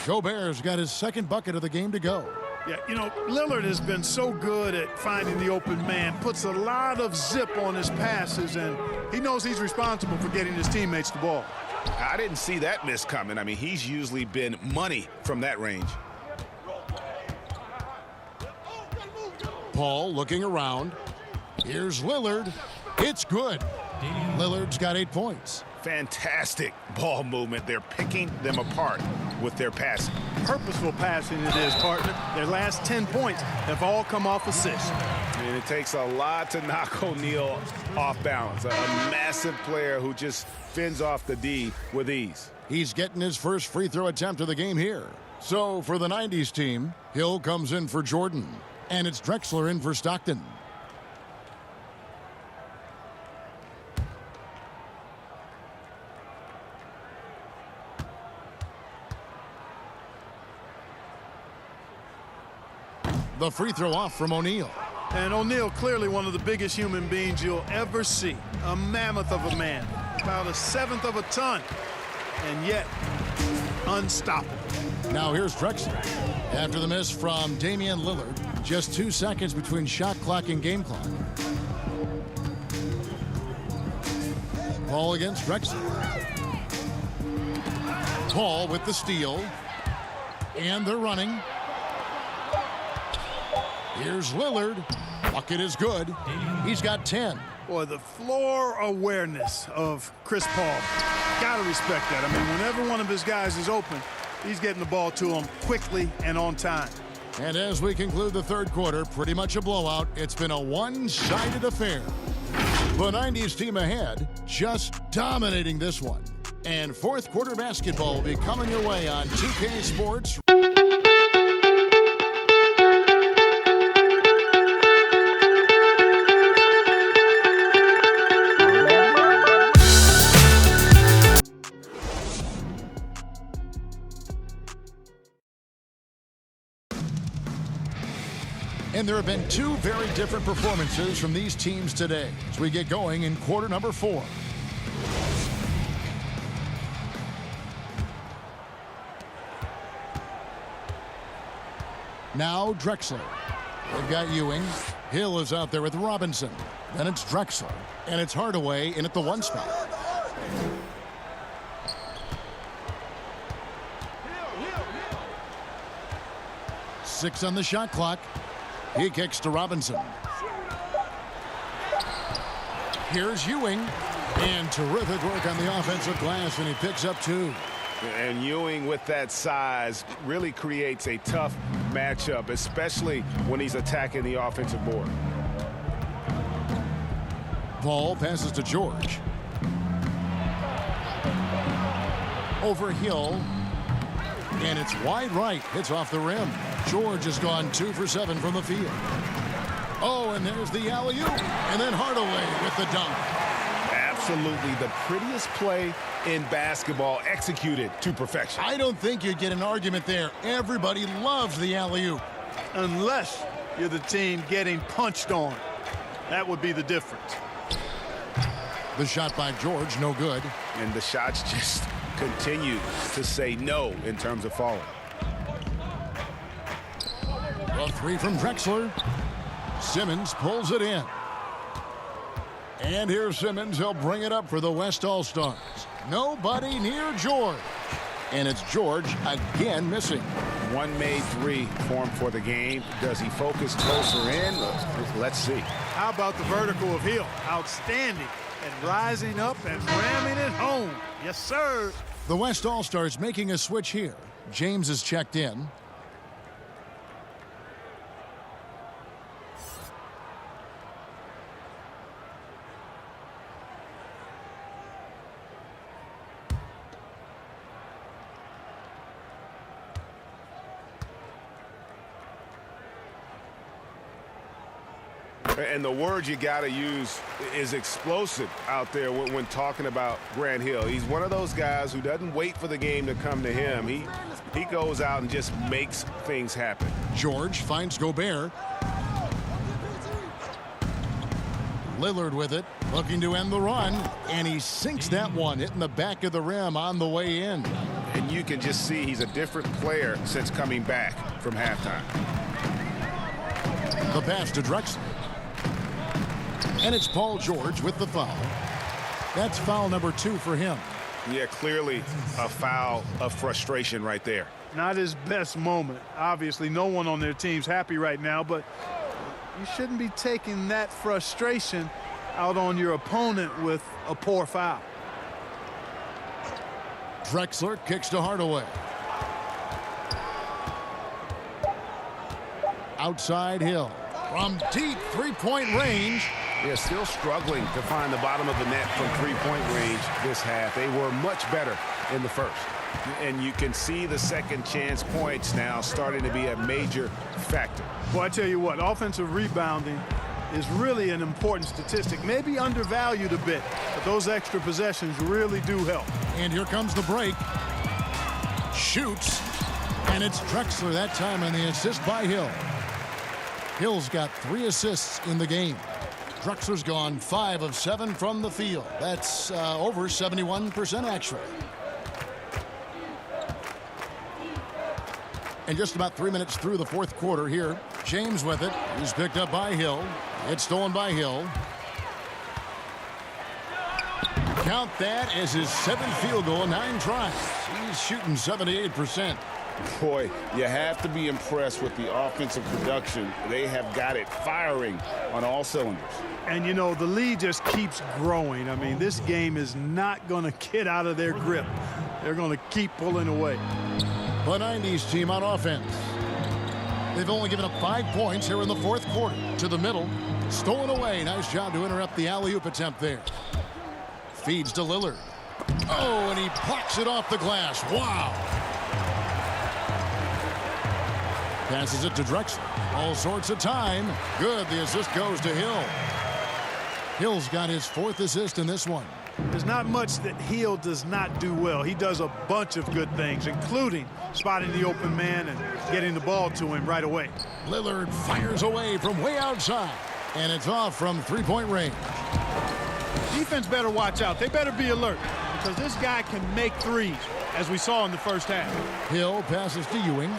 Gobert's got his second bucket of the game to go. Yeah, you know, Lillard has been so good at finding the open man, puts a lot of zip on his passes, and he knows he's responsible for getting his teammates the ball. I didn't see that miss coming. I mean, he's usually been money from that range. Paul looking around. Here's Lillard. It's good. Lillard's got 8 points. Fantastic ball movement. They're picking them apart with their passing. Purposeful passing it is, partner. Their last 10 points have all come off assists. And it takes a lot to knock O'Neal off balance. A massive player who just fends off the D with ease. He's getting his first free throw attempt of the game here. So for the 90s team, Hill comes in for Jordan. And it's Drexler in for Stockton. The free throw off from O'Neal. And O'Neal, clearly one of the biggest human beings you'll ever see. A mammoth of a man. About 1/7 of a ton. And yet, unstoppable. Now here's Drexler. After the miss from Damian Lillard, just 2 seconds between shot clock and game clock. Paul against Drexler. Paul with the steal. And they're running. Here's Lillard. Bucket is good. He's got 10. Boy, the floor awareness of Chris Paul. Gotta respect that. I mean, whenever one of his guys is open, he's getting the ball to him quickly and on time. And as we conclude the third quarter, pretty much a blowout. It's been a one-sided affair. The 90s team ahead, just dominating this one. And fourth quarter basketball will be coming your way on 2K Sports. And there have been 2 very different performances from these teams today as we get going in quarter number 4. Now Drexler. They've got Ewing. Hill is out there with Robinson. Then it's Drexler. And it's Hardaway in at the 1 spot. Six on the shot clock. He kicks to Robinson. Here's Ewing. And terrific work on the offensive glass, and he picks up 2. And Ewing with that size really creates a tough matchup, especially when he's attacking the offensive board. Paul passes to George. Over Hill. And it's wide right. Hits off the rim. George has gone 2 for 7 from the field. Oh, and there's the alley-oop. And then Hardaway with the dunk. Absolutely the prettiest play in basketball, executed to perfection. I don't think you'd get an argument there. Everybody loves the alley-oop. Unless you're the team getting punched on. That would be the difference. The shot by George, no good. And the shots just continue to say no in terms of falling. A 3 from Drexler. Simmons pulls it in. And here's Simmons. He'll bring it up for the West All-Stars. Nobody near George. And it's George again missing. One made 3 formed for the game. Does he focus closer in? Let's see. How about the vertical of Hill? Outstanding. And rising up and ramming it home. Yes, sir. The West All-Stars making a switch here. James is checked in. And the word you got to use is explosive out there when talking about Grant Hill. He's one of those guys who doesn't wait for the game to come to him. He goes out and just makes things happen. George finds Gobert. Lillard with it, looking to end the run, and he sinks that one, hitting the back of the rim on the way in. And you can just see he's a different player since coming back from halftime. The pass to Drexler. And it's Paul George with the foul. That's foul number 2 for him. Yeah, clearly a foul of frustration right there. Not his best moment. Obviously, no one on their team's happy right now, but you shouldn't be taking that frustration out on your opponent with a poor foul. Drexler kicks to Hardaway. Outside Hill. From deep three-point range. They're still struggling to find the bottom of the net from three-point range this half. They were much better in the first. And you can see the second chance points now starting to be a major factor. Well, I tell you what, offensive rebounding is really an important statistic. Maybe undervalued a bit, but those extra possessions really do help. And here comes the break. Shoots. And it's Drexler that time on the assist by Hill. Hill's got 3 assists in the game. Drexler's gone 5 of 7 from the field. That's over 71% actually. And just about 3 minutes through the fourth quarter here. James with it. He's picked up by Hill. It's stolen by Hill. Count that as his 7th field goal in 9 tries. He's shooting 78%. Boy, you have to be impressed with the offensive production. They have got it firing on all cylinders. And, you know, the lead just keeps growing. I mean, this game is not going to get out of their grip. They're going to keep pulling away. The 90s team on offense. They've only given up 5 points here in the fourth quarter. To the middle. Stolen away. Nice job to interrupt the alley-oop attempt there. Feeds to Lillard. Oh, and he plucks it off the glass. Wow. Passes it to Drexler. All sorts of time. Good. The assist goes to Hill. Hill's got his 4th assist in this one. There's not much that Hill does not do well. He does a bunch of good things, including spotting the open man and getting the ball to him right away. Lillard fires away from way outside. And it's off from three-point range. Defense better watch out. They better be alert because this guy can make threes, as we saw in the first half. Hill passes to Ewing.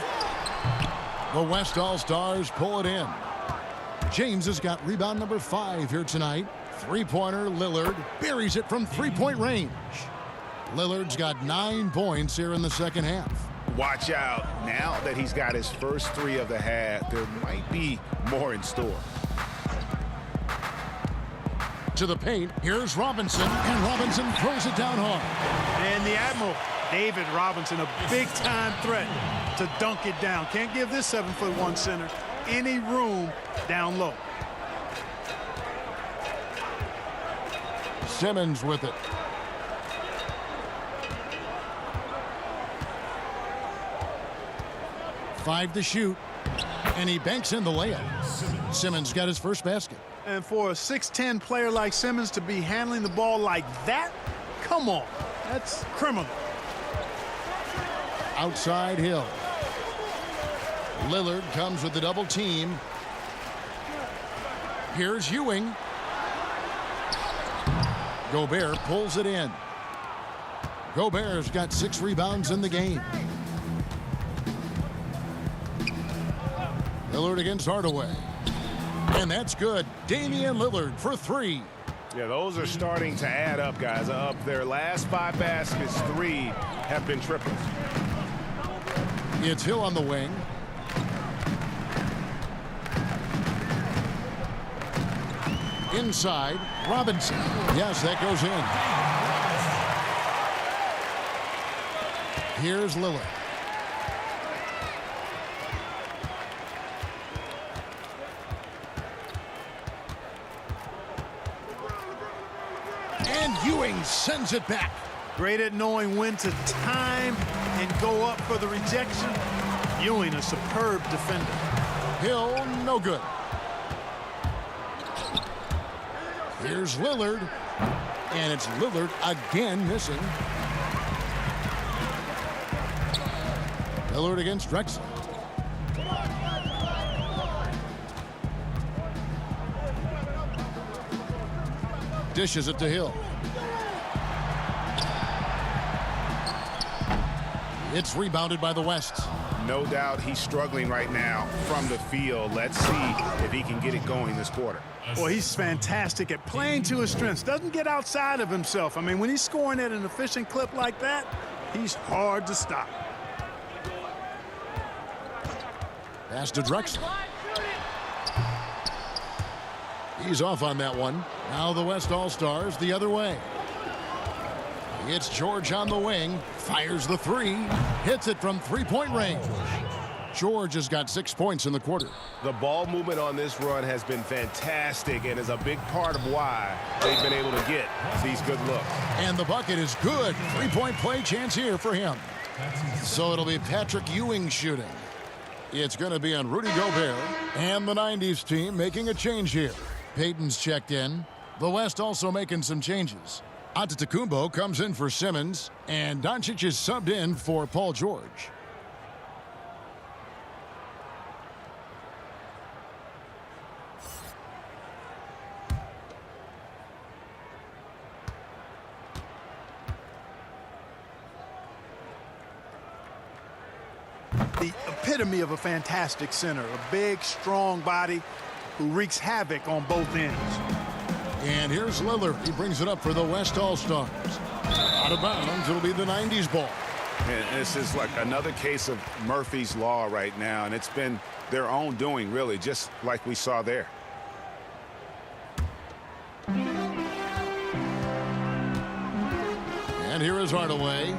The West All-Stars pull it in. James has got rebound number 5 here tonight. Three-pointer, Lillard buries it from three-point range. Lillard's got 9 points here in the second half. Watch out. Now that he's got his first 3 of the half, there might be more in store. To the paint, here's Robinson, and Robinson throws it down hard. And the Admiral, David Robinson, a big-time threat to dunk it down. Can't give this 7'1" center any room down low. Simmons with it. Five to shoot, and he banks in the layup. Simmons got his first basket. And for a 6'10" player like Simmons to be handling the ball like that, come on, that's criminal. Outside Hill. Lillard comes with the double team. Here's Ewing. Gobert pulls it in. Gobert's got 6 rebounds in the game. Lillard against Hardaway. And that's good. Damian Lillard for 3. Yeah, those are starting to add up, guys. Up their last 5 baskets, 3 have been triples. It's Hill on the wing. Inside, Robinson. Yes, that goes in. Here's Lillard. And Ewing sends it back. Great at knowing when to time and go up for the rejection. Ewing, a superb defender. Hill, no good. Here's Lillard. And it's Lillard again missing. Lillard against Drexler. Dishes it to Hill. It's rebounded by the West. No doubt he's struggling right now from the field. Let's see if he can get it going this quarter. Well, he's fantastic at playing to his strengths. Doesn't get outside of himself. I mean, when he's scoring at an efficient clip like that, he's hard to stop. Pass to Drexler. He's off on that one. Now the West All-Stars the other way. It's George on the wing. Fires the three. Hits it from three-point range. George has got 6 points in the quarter. The ball movement on this run has been fantastic and is a big part of why they've been able to get these good looks. And the bucket is good. Three-point play chance here for him. So it'll be Patrick Ewing shooting. It's going to be on Rudy Gobert. And the 90s team making a change here. Payton's checked in. The West also making some changes. Antetokounmpo comes in for Simmons, and Doncic is subbed in for Paul George. The epitome of a fantastic center. A big, strong body who wreaks havoc on both ends. And here's Lillard. He brings it up for the West All-Stars. Out of bounds, it'll be the 90s ball. And this is like another case of Murphy's Law right now, and it's been their own doing, really, just like we saw there. And here is Hardaway.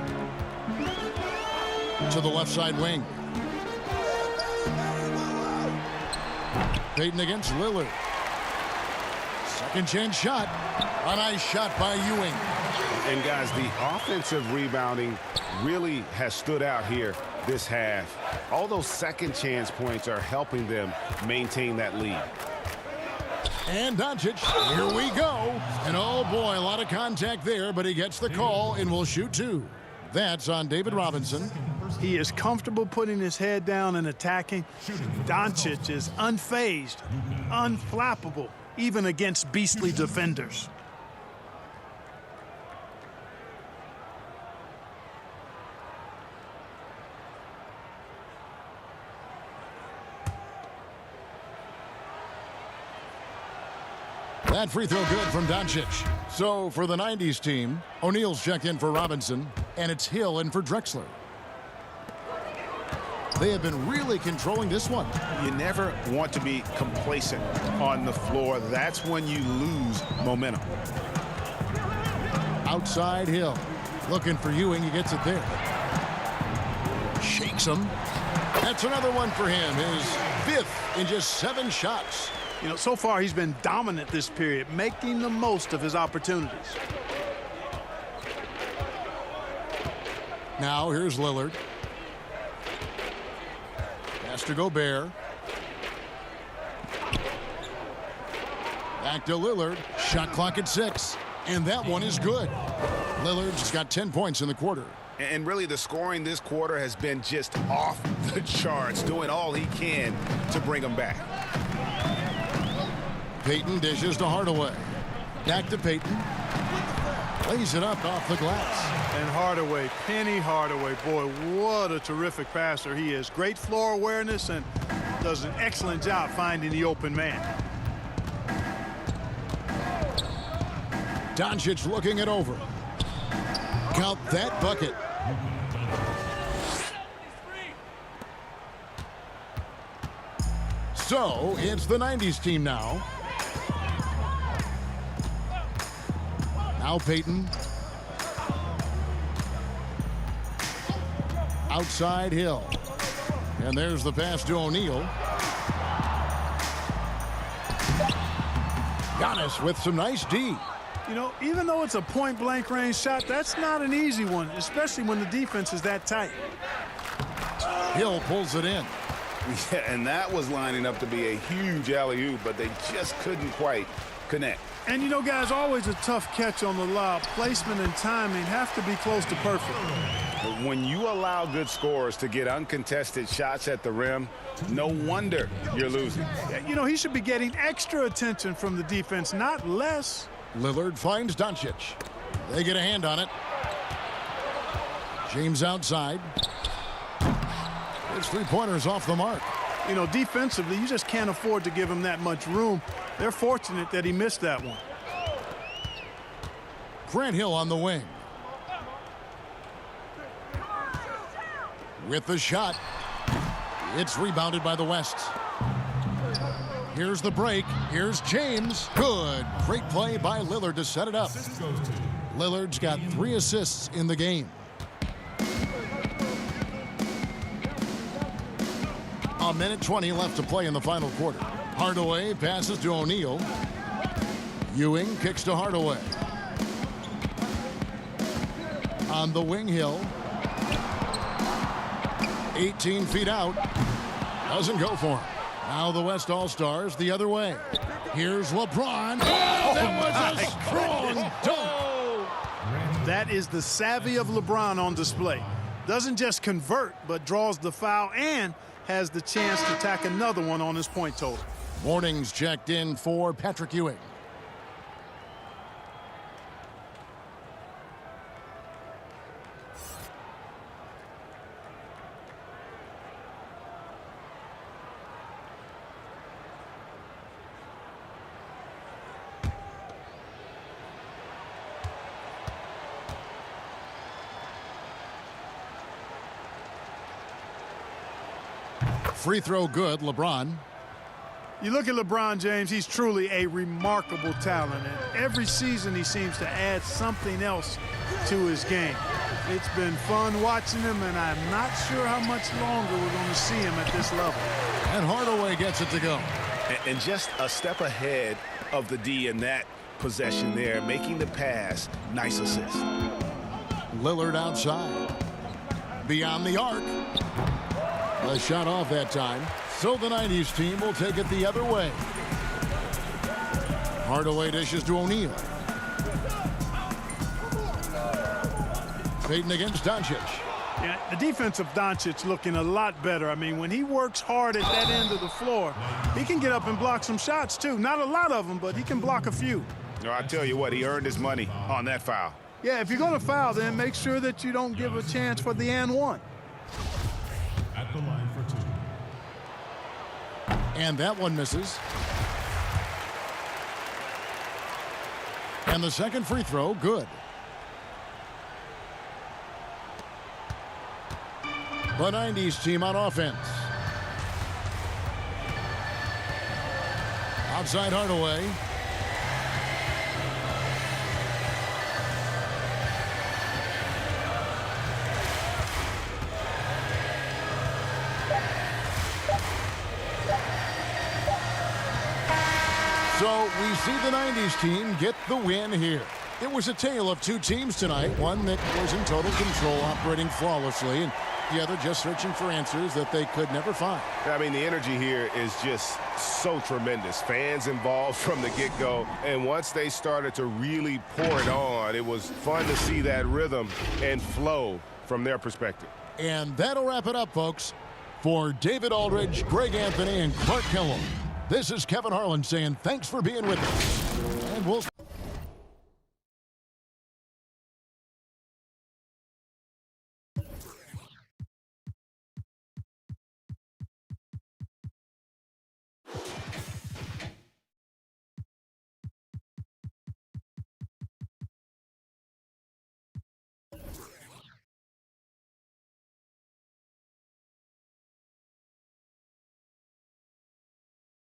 To the left side wing. Payton against Lillard. Second chance shot. A nice shot by Ewing. And guys, the offensive rebounding really has stood out here this half. All those second chance points are helping them maintain that lead. And Doncic, here we go. And oh boy, a lot of contact there, but he gets the call and will shoot two. That's on David Robinson. He is comfortable putting his head down and attacking. Doncic is unfazed, unflappable, even against beastly defenders. That free throw good from Doncic. So for the 90s team, O'Neal's checked in for Robinson, and it's Hill in for Drexler. They have been really controlling this one. You never want to be complacent on the floor. That's when you lose momentum. Outside Hill. Looking for Ewing. He gets it there. Shakes him. That's another one for him. His fifth in just 7 shots. You know, so far he's been dominant this period, making the most of his opportunities. Now here's Lillard. Pass to Gobert. Back to Lillard. Shot clock at 6. And that one is good. Lillard's got 10 points in the quarter. And really the scoring this quarter has been just off the charts, doing all he can to bring them back. Payton dishes to Hardaway. Back to Payton. Lays it up off the glass. And Hardaway, Penny Hardaway, boy, what a terrific passer he is. Great floor awareness and does an excellent job finding the open man. Doncic looking it over. Count that bucket. So it's the 90s team now. Now Payton. Outside Hill. And there's the pass to O'Neal. Giannis with some nice D. You know, even though it's a point-blank range shot, that's not an easy one, especially when the defense is that tight. Hill pulls it in. Yeah, and that was lining up to be a huge alley-oop, but they just couldn't quite connect. And, you know, guys, always a tough catch on the lob. Placement and timing have to be close to perfect. When you allow good scorers to get uncontested shots at the rim, no wonder you're losing. You know, he should be getting extra attention from the defense, not less. Lillard finds Doncic. They get a hand on it. James outside. His three-pointers off the mark. You know, defensively, you just can't afford to give him that much room. They're fortunate that he missed that one. Grant Hill on the wing. With the shot. It's rebounded by the West. Here's the break. Here's James. Good. Great play by Lillard to set it up. Lillard's got 3 assists in the game. A minute 20 left to play in the final quarter. Hardaway passes to O'Neal. Ewing kicks to Hardaway. On the wing, Hill. 18 feet out. Doesn't go for him. Now the West All-Stars the other way. Here's LeBron. Oh, that was a strong dunk. That is the savvy of LeBron on display. Doesn't just convert, but draws the foul and has the chance to tack another one on his point total. Warnings checked in for Patrick Ewing. Free throw good, LeBron. You look at LeBron James, he's truly a remarkable talent. And every season he seems to add something else to his game. It's been fun watching him, and I'm not sure how much longer we're going to see him at this level. And Hardaway gets it to go. And just a step ahead of the D in that possession there, making the pass. Nice assist. Lillard outside. Beyond the arc. A shot off that time. So the 90s team will take it the other way. Hardaway dishes to O'Neal. Payton against Doncic. Yeah, the defense of Doncic looking a lot better. I mean, when he works hard at that end of the floor, he can get up and block some shots, too. Not a lot of them, but he can block a few. I tell you what, he earned his money on that foul. Yeah, if you're going to foul, then make sure that you don't give a chance for the and one. At the line for 2. And that one misses. And the second free throw, good. The 90s team on offense. Outside Hardaway. So we see the 90s team get the win here. It was a tale of 2 teams tonight. One that was in total control, operating flawlessly, and the other just searching for answers that they could never find. I mean, the energy here is just so tremendous. Fans involved from the get-go, and once they started to really pour it on, it was fun to see that rhythm and flow from their perspective. And that'll wrap it up, folks. For David Aldridge, Greg Anthony, and Clark Kellogg, this is Kevin Harlan saying thanks for being with us.